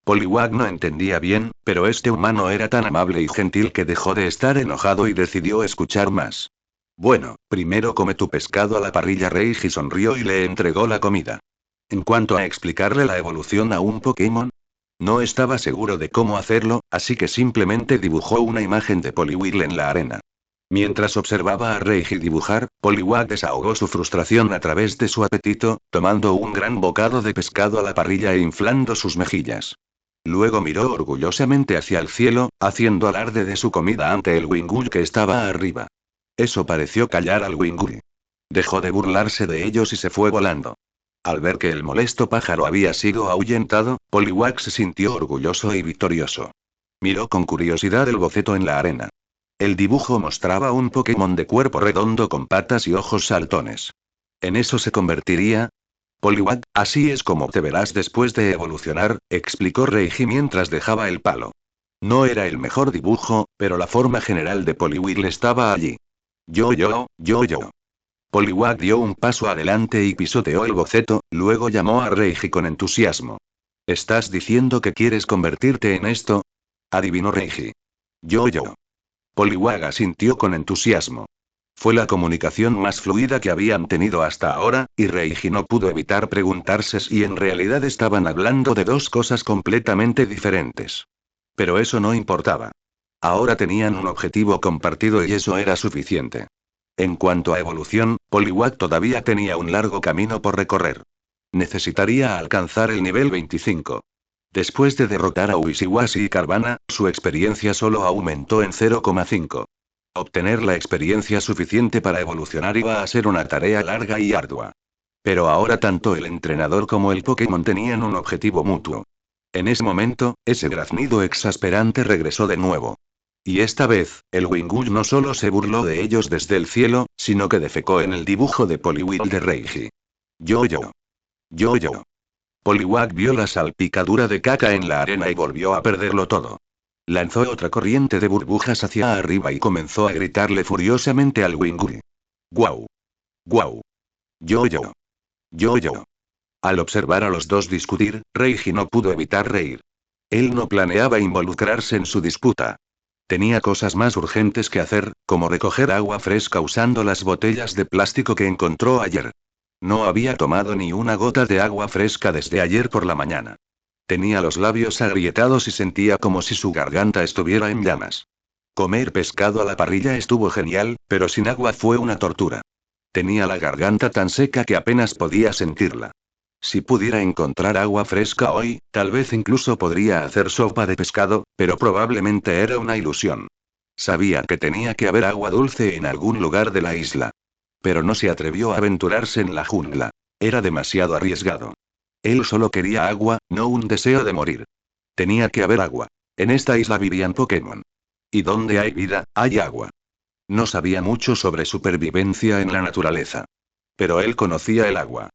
[SPEAKER 1] Poliwag no entendía bien, pero este humano era tan amable y gentil que dejó de estar enojado y decidió escuchar más. Bueno, primero come tu pescado a la parrilla. Reiji sonrió y le entregó la comida. En cuanto a explicarle la evolución a un Pokémon, no estaba seguro de cómo hacerlo, así que simplemente dibujó una imagen de Poliwhirl en la arena. Mientras observaba a Reiji dibujar, Poliwag desahogó su frustración a través de su apetito, tomando un gran bocado de pescado a la parrilla e inflando sus mejillas. Luego miró orgullosamente hacia el cielo, haciendo alarde de su comida ante el Wingull que estaba arriba. Eso pareció callar al Wingull. Dejó de burlarse de ellos y se fue volando. Al ver que el molesto pájaro había sido ahuyentado, Poliwag se sintió orgulloso y victorioso. Miró con curiosidad el boceto en la arena. El dibujo mostraba un Pokémon de cuerpo redondo con patas y ojos saltones. ¿En eso se convertiría? Poliwag, así es como te verás después de evolucionar, explicó Reiji mientras dejaba el palo. No era el mejor dibujo, pero la forma general de Poliwhirl estaba allí. Yo. Poliwag dio un paso adelante y pisoteó el boceto, luego llamó a Reiji con entusiasmo. ¿Estás diciendo que quieres convertirte en esto? Adivinó Reiji. Yo. Poliwag asintió con entusiasmo. Fue la comunicación más fluida que habían tenido hasta ahora, y Reiji no pudo evitar preguntarse si en realidad estaban hablando de dos cosas completamente diferentes. Pero eso no importaba. Ahora tenían un objetivo compartido y eso era suficiente. En cuanto a evolución, Poliwag todavía tenía un largo camino por recorrer. Necesitaría alcanzar el nivel 25. Después de derrotar a Wishiwashi y Carvana, su experiencia solo aumentó en 0,5. Obtener la experiencia suficiente para evolucionar iba a ser una tarea larga y ardua. Pero ahora tanto el entrenador como el Pokémon tenían un objetivo mutuo. En ese momento, ese graznido exasperante regresó de nuevo. Y esta vez, el Wingull no solo se burló de ellos desde el cielo, sino que defecó en el dibujo de Poliwhirl de Reiji. Yo. Poliwag vio la salpicadura de caca en la arena y volvió a perderlo todo. Lanzó otra corriente de burbujas hacia arriba y comenzó a gritarle furiosamente al Wingull. ¡Guau! ¡Guau! Yo. Al observar a los dos discutir, Reiji no pudo evitar reír. Él no planeaba involucrarse en su disputa. Tenía cosas más urgentes que hacer, como recoger agua fresca usando las botellas de plástico que encontró ayer. No había tomado ni una gota de agua fresca desde ayer por la mañana. Tenía los labios agrietados y sentía como si su garganta estuviera en llamas. Comer pescado a la parrilla estuvo genial, pero sin agua fue una tortura. Tenía la garganta tan seca que apenas podía sentirla. Si pudiera encontrar agua fresca hoy, tal vez incluso podría hacer sopa de pescado, pero probablemente era una ilusión. Sabía que tenía que haber agua dulce en algún lugar de la isla. Pero no se atrevió a aventurarse en la jungla. Era demasiado arriesgado. Él solo quería agua, no un deseo de morir. Tenía que haber agua. En esta isla vivían Pokémon. Y donde hay vida, hay agua. No sabía mucho sobre supervivencia en la naturaleza. Pero él conocía el agua.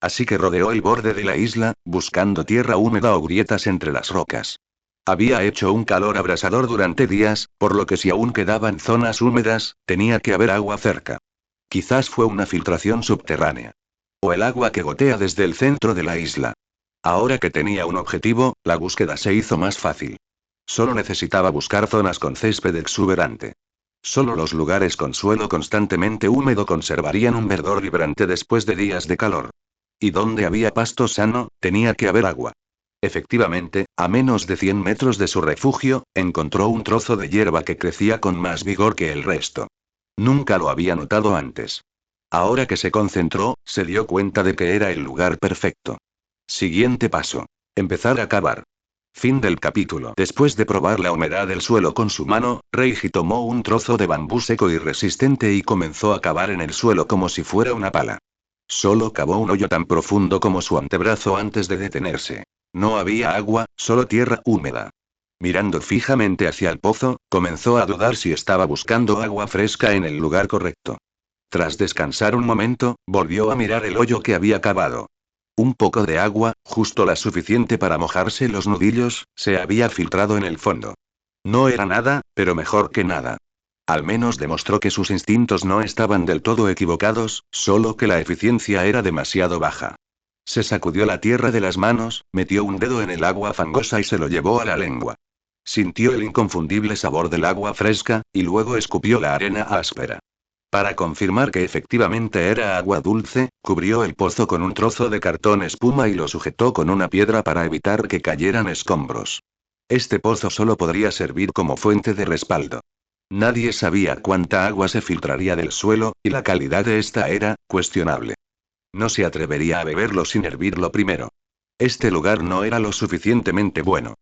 [SPEAKER 1] Así que rodeó el borde de la isla, buscando tierra húmeda o grietas entre las rocas. Había hecho un calor abrasador durante días, por lo que si aún quedaban zonas húmedas, tenía que haber agua cerca. Quizás fue una filtración subterránea. O el agua que gotea desde el centro de la isla. Ahora que tenía un objetivo, la búsqueda se hizo más fácil. Solo necesitaba buscar zonas con césped exuberante. Solo los lugares con suelo constantemente húmedo conservarían un verdor vibrante después de días de calor. Y donde había pasto sano, tenía que haber agua. Efectivamente, a menos de 100 metros de su refugio, encontró un trozo de hierba que crecía con más vigor que el resto. Nunca lo había notado antes. Ahora que se concentró, se dio cuenta de que era el lugar perfecto. Siguiente paso. Empezar a cavar. Fin del capítulo. Después de probar la humedad del suelo con su mano, Reiji tomó un trozo de bambú seco y resistente y comenzó a cavar en el suelo como si fuera una pala. Solo cavó un hoyo tan profundo como su antebrazo antes de detenerse. No había agua, solo tierra húmeda. Mirando fijamente hacia el pozo, comenzó a dudar si estaba buscando agua fresca en el lugar correcto. Tras descansar un momento, volvió a mirar el hoyo que había cavado. Un poco de agua, justo la suficiente para mojarse los nudillos, se había filtrado en el fondo. No era nada, pero mejor que nada. Al menos demostró que sus instintos no estaban del todo equivocados, solo que la eficiencia era demasiado baja. Se sacudió la tierra de las manos, metió un dedo en el agua fangosa y se lo llevó a la lengua. Sintió el inconfundible sabor del agua fresca, y luego escupió la arena áspera. Para confirmar que efectivamente era agua dulce, cubrió el pozo con un trozo de cartón espuma y lo sujetó con una piedra para evitar que cayeran escombros. Este pozo solo podría servir como fuente de respaldo. Nadie sabía cuánta agua se filtraría del suelo, y la calidad de esta era cuestionable. No se atrevería a beberlo sin hervirlo primero. Este lugar no era lo suficientemente bueno.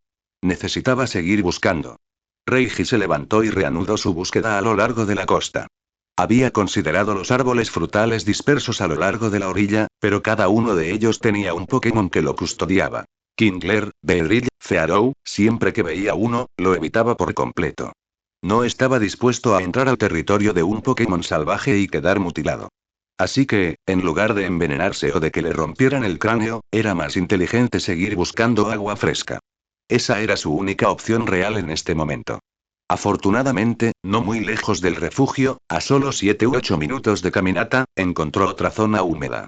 [SPEAKER 1] Necesitaba seguir buscando. Reiji se levantó y reanudó su búsqueda a lo largo de la costa. Había considerado los árboles frutales dispersos a lo largo de la orilla, pero cada uno de ellos tenía un Pokémon que lo custodiaba. Kingler, Beedrill, Fearow, siempre que veía uno, lo evitaba por completo. No estaba dispuesto a entrar al territorio de un Pokémon salvaje y quedar mutilado. Así que, en lugar de envenenarse o de que le rompieran el cráneo, era más inteligente seguir buscando agua fresca. Esa era su única opción real en este momento. Afortunadamente, no muy lejos del refugio, a solo 7 u 8 minutos de caminata, encontró otra zona húmeda.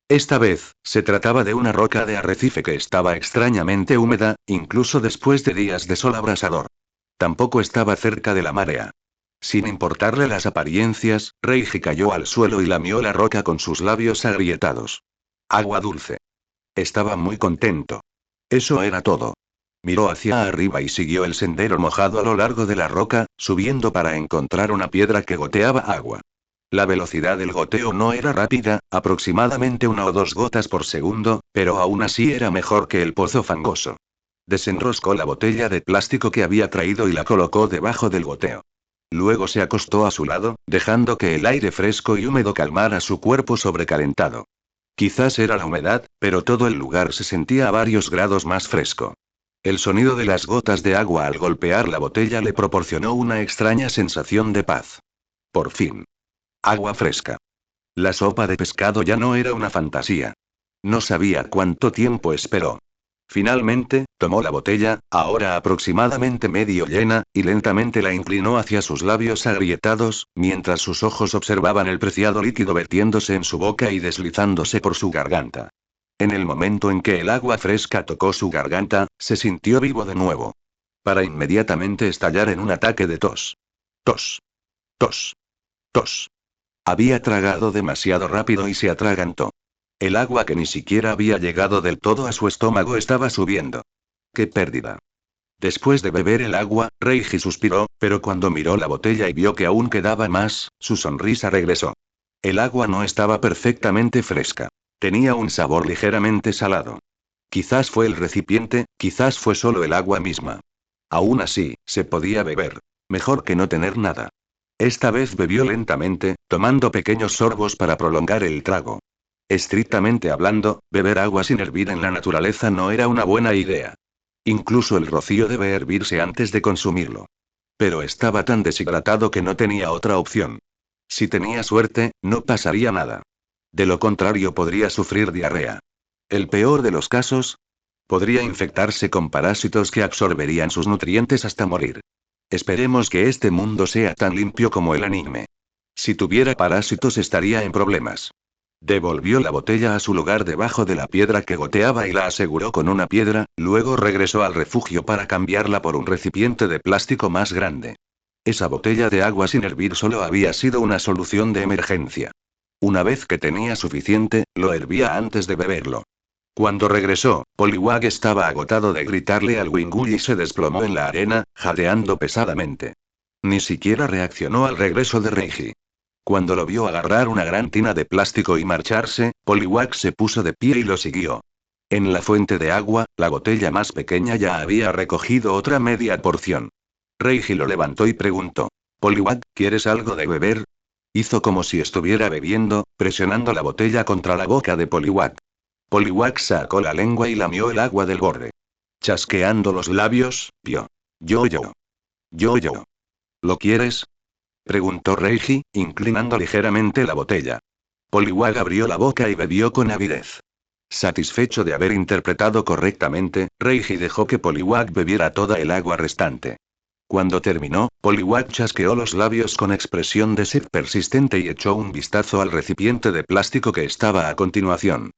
[SPEAKER 1] Esta vez, se trataba de una roca de arrecife que estaba extrañamente húmeda, incluso después de días de sol abrasador. Tampoco estaba cerca de la marea. Sin importarle las apariencias, Reiji cayó al suelo y lamió la roca con sus labios agrietados. Agua dulce. Estaba muy contento. Eso era todo. Miró hacia arriba y siguió el sendero mojado a lo largo de la roca, subiendo para encontrar una piedra que goteaba agua. La velocidad del goteo no era rápida, aproximadamente 1 o 2 gotas por segundo, pero aún así era mejor que el pozo fangoso. Desenroscó la botella de plástico que había traído y la colocó debajo del goteo. Luego se acostó a su lado, dejando que el aire fresco y húmedo calmara su cuerpo sobrecalentado. Quizás era la humedad, pero todo el lugar se sentía a varios grados más fresco. El sonido de las gotas de agua al golpear la botella le proporcionó una extraña sensación de paz. Por fin. Agua fresca. La sopa de pescado ya no era una fantasía. No sabía cuánto tiempo esperó. Finalmente, tomó la botella, ahora aproximadamente medio llena, y lentamente la inclinó hacia sus labios agrietados, mientras sus ojos observaban el preciado líquido vertiéndose en su boca y deslizándose por su garganta. En el momento en que el agua fresca tocó su garganta, se sintió vivo de nuevo. Para inmediatamente estallar en un ataque de tos. Tos. Tos. Tos. Había tragado demasiado rápido y se atragantó. El agua que ni siquiera había llegado del todo a su estómago estaba subiendo. ¡Qué pérdida! Después de beber el agua, Reiji suspiró, pero cuando miró la botella y vio que aún quedaba más, su sonrisa regresó. El agua no estaba perfectamente fresca. Tenía un sabor ligeramente salado. Quizás fue el recipiente, quizás fue solo el agua misma. Aún así, se podía beber. Mejor que no tener nada. Esta vez bebió lentamente, tomando pequeños sorbos para prolongar el trago. Estrictamente hablando, beber agua sin hervir en la naturaleza no era una buena idea. Incluso el rocío debe hervirse antes de consumirlo. Pero estaba tan deshidratado que no tenía otra opción. Si tenía suerte, no pasaría nada. De lo contrario podría sufrir diarrea. El peor de los casos, podría infectarse con parásitos que absorberían sus nutrientes hasta morir. Esperemos que este mundo sea tan limpio como el anime. Si tuviera parásitos estaría en problemas. Devolvió la botella a su lugar debajo de la piedra que goteaba y la aseguró con una piedra, luego regresó al refugio para cambiarla por un recipiente de plástico más grande. Esa botella de agua sin hervir solo había sido una solución de emergencia. Una vez que tenía suficiente, lo hervía antes de beberlo. Cuando regresó, Poliwag estaba agotado de gritarle al Wingull y se desplomó en la arena, jadeando pesadamente. Ni siquiera reaccionó al regreso de Reiji. Cuando lo vio agarrar una gran tina de plástico y marcharse, Poliwag se puso de pie y lo siguió. En la fuente de agua, la botella más pequeña ya había recogido otra media porción. Reiji lo levantó y preguntó: Poliwag, ¿quieres algo de beber? Hizo como si estuviera bebiendo, presionando la botella contra la boca de Poliwag. Poliwag sacó la lengua y lamió el agua del borde. Chasqueando los labios, vio. Yo. Yo. ¿Lo quieres? Preguntó Reiji, inclinando ligeramente la botella. Poliwag abrió la boca y bebió con avidez. Satisfecho de haber interpretado correctamente, Reiji dejó que Poliwag bebiera toda el agua restante. Cuando terminó, Poliwag chasqueó los labios con expresión de sed persistente y echó un vistazo al recipiente de plástico que estaba a continuación.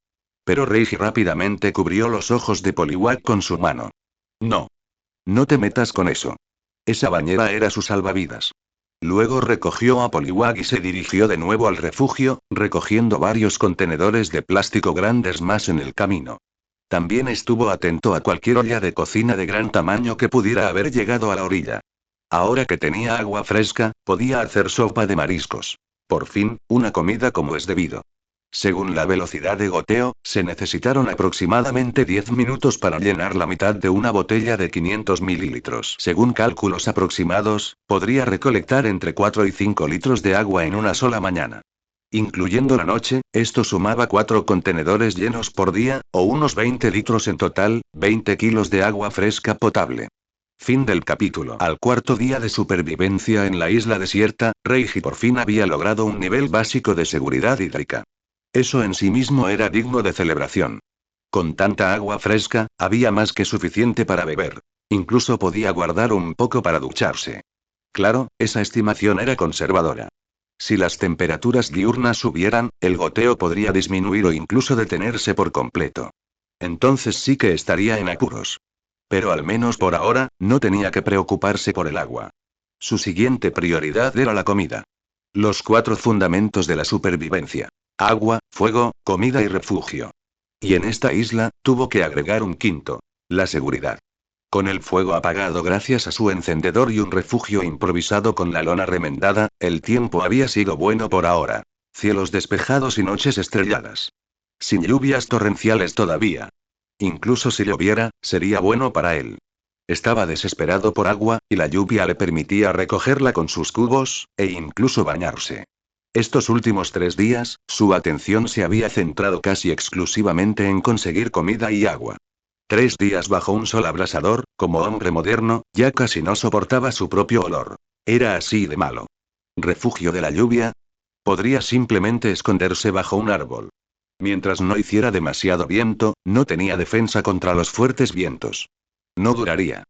[SPEAKER 1] Pero Reiji rápidamente cubrió los ojos de Poliwag con su mano. No. No te metas con eso. Esa bañera era su salvavidas. Luego recogió a Poliwag y se dirigió de nuevo al refugio, recogiendo varios contenedores de plástico grandes más en el camino. También estuvo atento a cualquier olla de cocina de gran tamaño que pudiera haber llegado a la orilla. Ahora que tenía agua fresca, podía hacer sopa de mariscos. Por fin, una comida como es debido. Según la velocidad de goteo, se necesitaron aproximadamente 10 minutos para llenar la mitad de una botella de 500 mililitros. Según cálculos aproximados, podría recolectar entre 4 y 5 litros de agua en una sola mañana. Incluyendo la noche, esto sumaba 4 contenedores llenos por día, o unos 20 litros en total, 20 kilos de agua fresca potable. Fin del capítulo. Al cuarto día de supervivencia en la isla desierta, Reiji por fin había logrado un nivel básico de seguridad hídrica. Eso en sí mismo era digno de celebración. Con tanta agua fresca, había más que suficiente para beber. Incluso podía guardar un poco para ducharse. Claro, esa estimación era conservadora. Si las temperaturas diurnas subieran, el goteo podría disminuir o incluso detenerse por completo. Entonces sí que estaría en apuros. Pero al menos por ahora, no tenía que preocuparse por el agua. Su siguiente prioridad era la comida. Los 4 fundamentos de la supervivencia. Agua, fuego, comida y refugio. Y en esta isla, tuvo que agregar un quinto. La seguridad. Con el fuego apagado gracias a su encendedor y un refugio improvisado con la lona remendada, el tiempo había sido bueno por ahora. Cielos despejados y noches estrelladas. Sin lluvias torrenciales todavía. Incluso si lloviera, sería bueno para él. Estaba desesperado por agua, y la lluvia le permitía recogerla con sus cubos, e incluso bañarse. Estos últimos 3 días, su atención se había centrado casi exclusivamente en conseguir comida y agua. 3 días bajo un sol abrasador, como hombre moderno, ya casi no soportaba su propio olor. Era así de malo. ¿Refugio de la lluvia? Podría simplemente esconderse bajo un árbol. Mientras no hiciera demasiado viento, no tenía defensa contra los fuertes vientos. No duraría.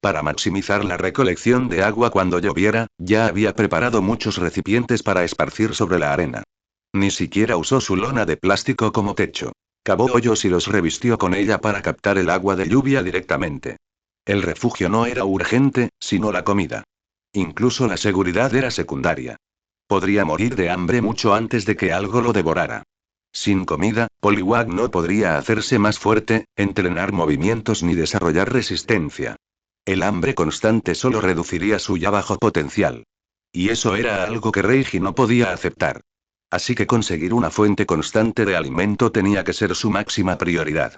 [SPEAKER 1] Para maximizar la recolección de agua cuando lloviera, ya había preparado muchos recipientes para esparcir sobre la arena. Ni siquiera usó su lona de plástico como techo. Cavó hoyos y los revistió con ella para captar el agua de lluvia directamente. El refugio no era urgente, sino la comida. Incluso la seguridad era secundaria. Podría morir de hambre mucho antes de que algo lo devorara. Sin comida, Poliwag no podría hacerse más fuerte, entrenar movimientos ni desarrollar resistencia. El hambre constante solo reduciría su ya bajo potencial. Y eso era algo que Reiji no podía aceptar. Así que conseguir una fuente constante de alimento tenía que ser su máxima prioridad.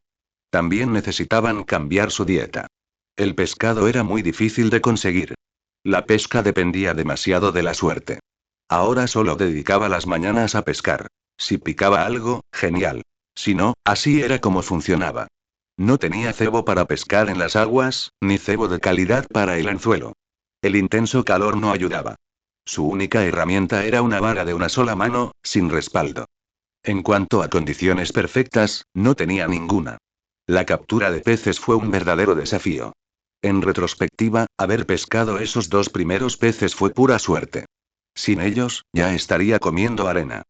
[SPEAKER 1] También necesitaban cambiar su dieta. El pescado era muy difícil de conseguir. La pesca dependía demasiado de la suerte. Ahora solo dedicaba las mañanas a pescar. Si picaba algo, genial. Si no, así era como funcionaba. No tenía cebo para pescar en las aguas, ni cebo de calidad para el anzuelo. El intenso calor no ayudaba. Su única herramienta era una vara de una sola mano, sin respaldo. En cuanto a condiciones perfectas, no tenía ninguna. La captura de peces fue un verdadero desafío. En retrospectiva, haber pescado esos 2 primeros peces fue pura suerte. Sin ellos, ya estaría comiendo arena.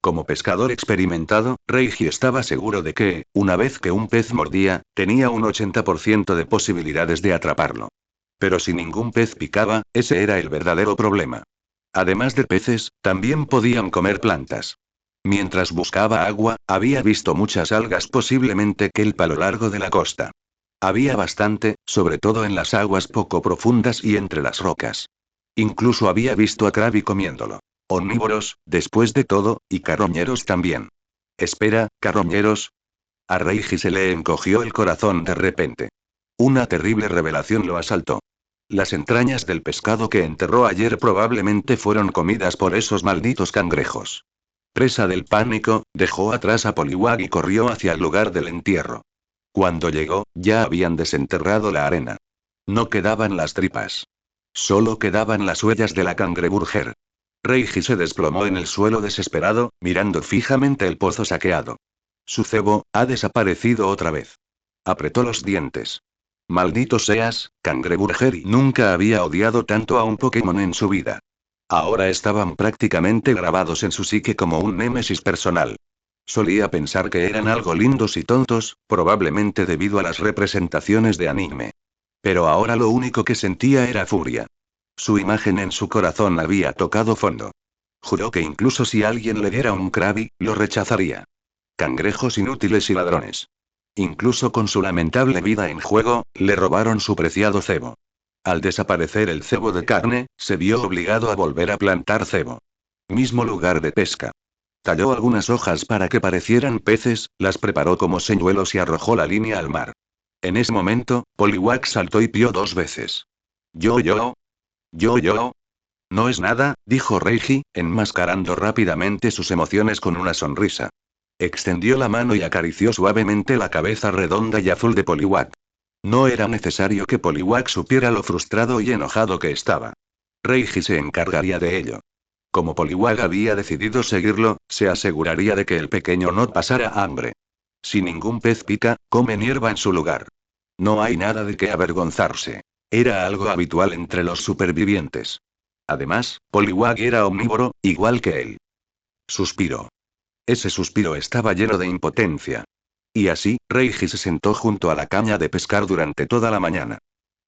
[SPEAKER 1] Como pescador experimentado, Reiji estaba seguro de que, una vez que un pez mordía, tenía un 80% de posibilidades de atraparlo. Pero si ningún pez picaba, ese era el verdadero problema. Además de peces, también podían comer plantas. Mientras buscaba agua, había visto muchas algas posiblemente kelp a lo largo de la costa. Había bastante, sobre todo en las aguas poco profundas y entre las rocas. Incluso había visto a Krabi comiéndolo. Omnívoros, después de todo, y carroñeros también. Espera, ¿carroñeros? A Reiji se le encogió el corazón de repente. Una terrible revelación lo asaltó. Las entrañas del pescado que enterró ayer probablemente fueron comidas por esos malditos cangrejos. Presa del pánico, dejó atrás a Poliwag y corrió hacia el lugar del entierro. Cuando llegó, ya habían desenterrado la arena. No quedaban las tripas. Solo quedaban las huellas de la cangreburger. Reiji se desplomó en el suelo desesperado, mirando fijamente el pozo saqueado. Su cebo ha desaparecido otra vez. Apretó los dientes. Maldito seas, cangreburger, y nunca había odiado tanto a un Pokémon en su vida. Ahora estaban prácticamente grabados en su psique como un némesis personal. Solía pensar que eran algo lindos y tontos, probablemente debido a las representaciones de anime. Pero ahora lo único que sentía era furia. Su imagen en su corazón había tocado fondo. Juró que incluso si alguien le diera un Krabby, lo rechazaría. Cangrejos inútiles y ladrones. Incluso con su lamentable vida en juego, le robaron su preciado cebo. Al desaparecer el cebo de carne, se vio obligado a volver a plantar cebo. Mismo lugar de pesca. Talló algunas hojas para que parecieran peces, las preparó como señuelos y arrojó la línea al mar. En ese momento, Poliwag saltó y pió 2 veces. Yo. Yo. No es nada, dijo Reiji, enmascarando rápidamente sus emociones con una sonrisa. Extendió la mano y acarició suavemente la cabeza redonda y azul de Poliwag. No era necesario que Poliwag supiera lo frustrado y enojado que estaba. Reiji se encargaría de ello. Como Poliwag había decidido seguirlo, se aseguraría de que el pequeño no pasara hambre. Si ningún pez pica, comen hierba en su lugar. No hay nada de qué avergonzarse. Era algo habitual entre los supervivientes. Además, Poliwag era omnívoro, igual que él. Suspiró. Ese suspiro estaba lleno de impotencia. Y así, Reiji se sentó junto a la caña de pescar durante toda la mañana.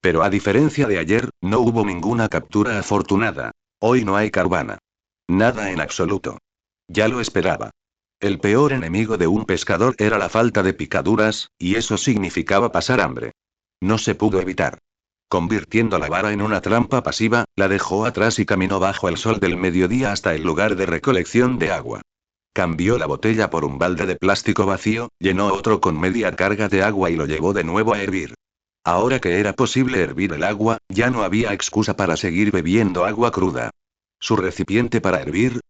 [SPEAKER 1] Pero a diferencia de ayer, no hubo ninguna captura afortunada. Hoy no hay carvana. Nada en absoluto. Ya lo esperaba. El peor enemigo de un pescador era la falta de picaduras, y eso significaba pasar hambre. No se pudo evitar. Convirtiendo la vara en una trampa pasiva, la dejó atrás y caminó bajo el sol del mediodía hasta el lugar de recolección de agua. Cambió la botella por un balde de plástico vacío, llenó otro con media carga de agua y lo llevó de nuevo a hervir. Ahora que era posible hervir el agua, ya no había excusa para seguir bebiendo agua cruda. Su recipiente para hervir.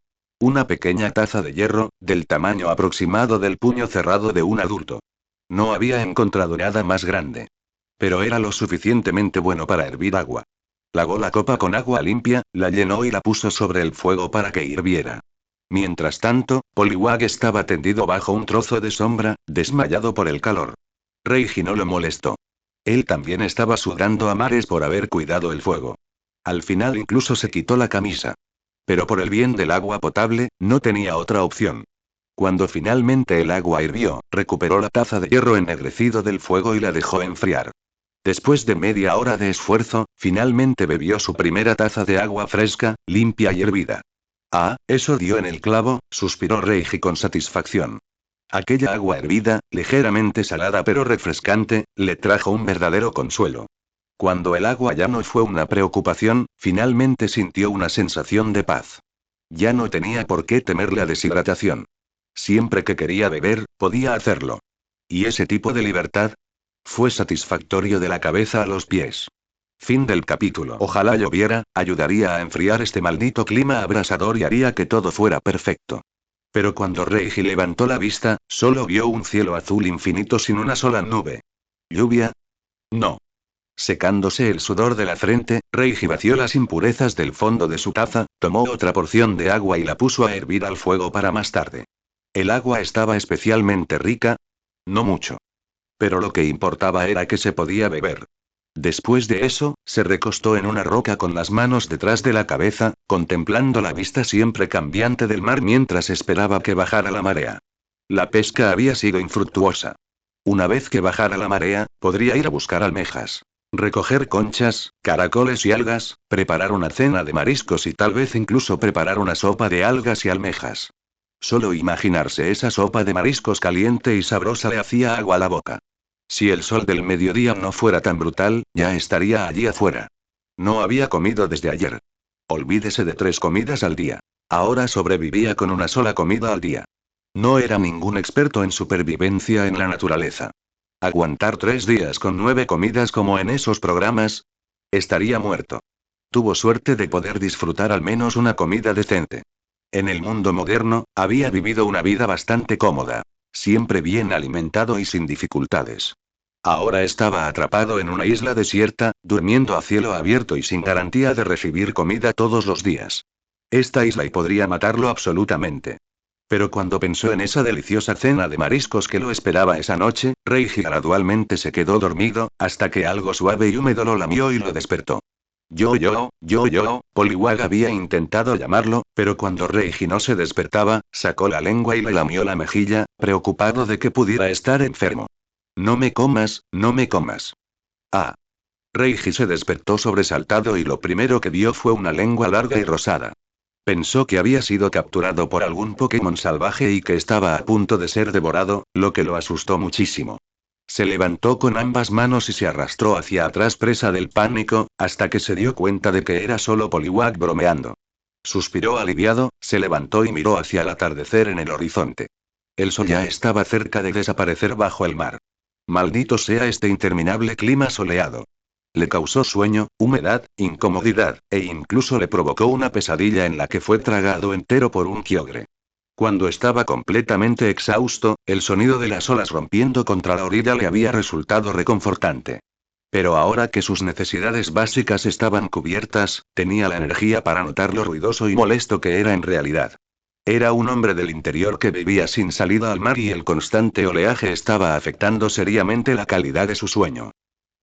[SPEAKER 1] Una pequeña taza de hierro, del tamaño aproximado del puño cerrado de un adulto. No había encontrado nada más grande. Pero era lo suficientemente bueno para hervir agua. Lavó la copa con agua limpia, la llenó y la puso sobre el fuego para que hirviera. Mientras tanto, Poliwag estaba tendido bajo un trozo de sombra, desmayado por el calor. Reiji no lo molestó. Él también estaba sudando a mares por haber cuidado el fuego. Al final incluso se quitó la camisa. Pero por el bien del agua potable, no tenía otra opción. Cuando finalmente el agua hirvió, recuperó la taza de hierro ennegrecido del fuego y la dejó enfriar. Después de media hora de esfuerzo, finalmente bebió su primera taza de agua fresca, limpia y hervida. Ah, eso dio en el clavo, suspiró Reiji con satisfacción. Aquella agua hervida, ligeramente salada pero refrescante, le trajo un verdadero consuelo. Cuando el agua ya no fue una preocupación, finalmente sintió una sensación de paz. Ya no tenía por qué temer la deshidratación. Siempre que quería beber, podía hacerlo. ¿Y ese tipo de libertad? Fue satisfactorio de la cabeza a los pies. Fin del capítulo. Ojalá lloviera, ayudaría a enfriar este maldito clima abrasador y haría que todo fuera perfecto. Pero cuando Reiji levantó la vista, solo vio un cielo azul infinito sin una sola nube. ¿Lluvia? No. Secándose el sudor de la frente, Reiji vació las impurezas del fondo de su taza, tomó otra porción de agua y la puso a hervir al fuego para más tarde. ¿El agua estaba especialmente rica? No mucho. Pero lo que importaba era que se podía beber. Después de eso, se recostó en una roca con las manos detrás de la cabeza, contemplando la vista siempre cambiante del mar mientras esperaba que bajara la marea. La pesca había sido infructuosa. Una vez que bajara la marea, podría ir a buscar almejas. Recoger conchas, caracoles y algas, preparar una cena de mariscos y tal vez incluso preparar una sopa de algas y almejas. Solo imaginarse esa sopa de mariscos caliente y sabrosa le hacía agua a la boca. Si el sol del mediodía no fuera tan brutal, ya estaría allí afuera. No había comido desde ayer. Olvídese de 3 comidas al día. Ahora sobrevivía con una sola comida al día. No era ningún experto en supervivencia en la naturaleza. ¿Aguantar 3 días con 9 comidas como en esos programas? Estaría muerto. Tuvo suerte de poder disfrutar al menos una comida decente. En el mundo moderno, había vivido una vida bastante cómoda. Siempre bien alimentado y sin dificultades. Ahora estaba atrapado en una isla desierta, durmiendo a cielo abierto y sin garantía de recibir comida todos los días. Esta isla y podría matarlo absolutamente. Pero cuando pensó en esa deliciosa cena de mariscos que lo esperaba esa noche, Reiji gradualmente se quedó dormido, hasta que algo suave y húmedo lo lamió y lo despertó. Poliwag había intentado llamarlo, pero cuando Reiji no se despertaba, sacó la lengua y le lamió la mejilla, preocupado de que pudiera estar enfermo. No me comas, no me comas. Ah. Reiji se despertó sobresaltado y lo primero que vio fue una lengua larga y rosada. Pensó que había sido capturado por algún Pokémon salvaje y que estaba a punto de ser devorado, lo que lo asustó muchísimo. Se levantó con ambas manos y se arrastró hacia atrás presa del pánico, hasta que se dio cuenta de que era solo Poliwag bromeando. Suspiró aliviado, se levantó y miró hacia el atardecer en el horizonte. El sol ya estaba cerca de desaparecer bajo el mar. Maldito sea este interminable clima soleado. Le causó sueño, humedad, incomodidad, e incluso le provocó una pesadilla en la que fue tragado entero por un Kyogre. Cuando estaba completamente exhausto, el sonido de las olas rompiendo contra la orilla le había resultado reconfortante. Pero ahora que sus necesidades básicas estaban cubiertas, tenía la energía para notar lo ruidoso y molesto que era en realidad. Era un hombre del interior que vivía sin salida al mar y el constante oleaje estaba afectando seriamente la calidad de su sueño.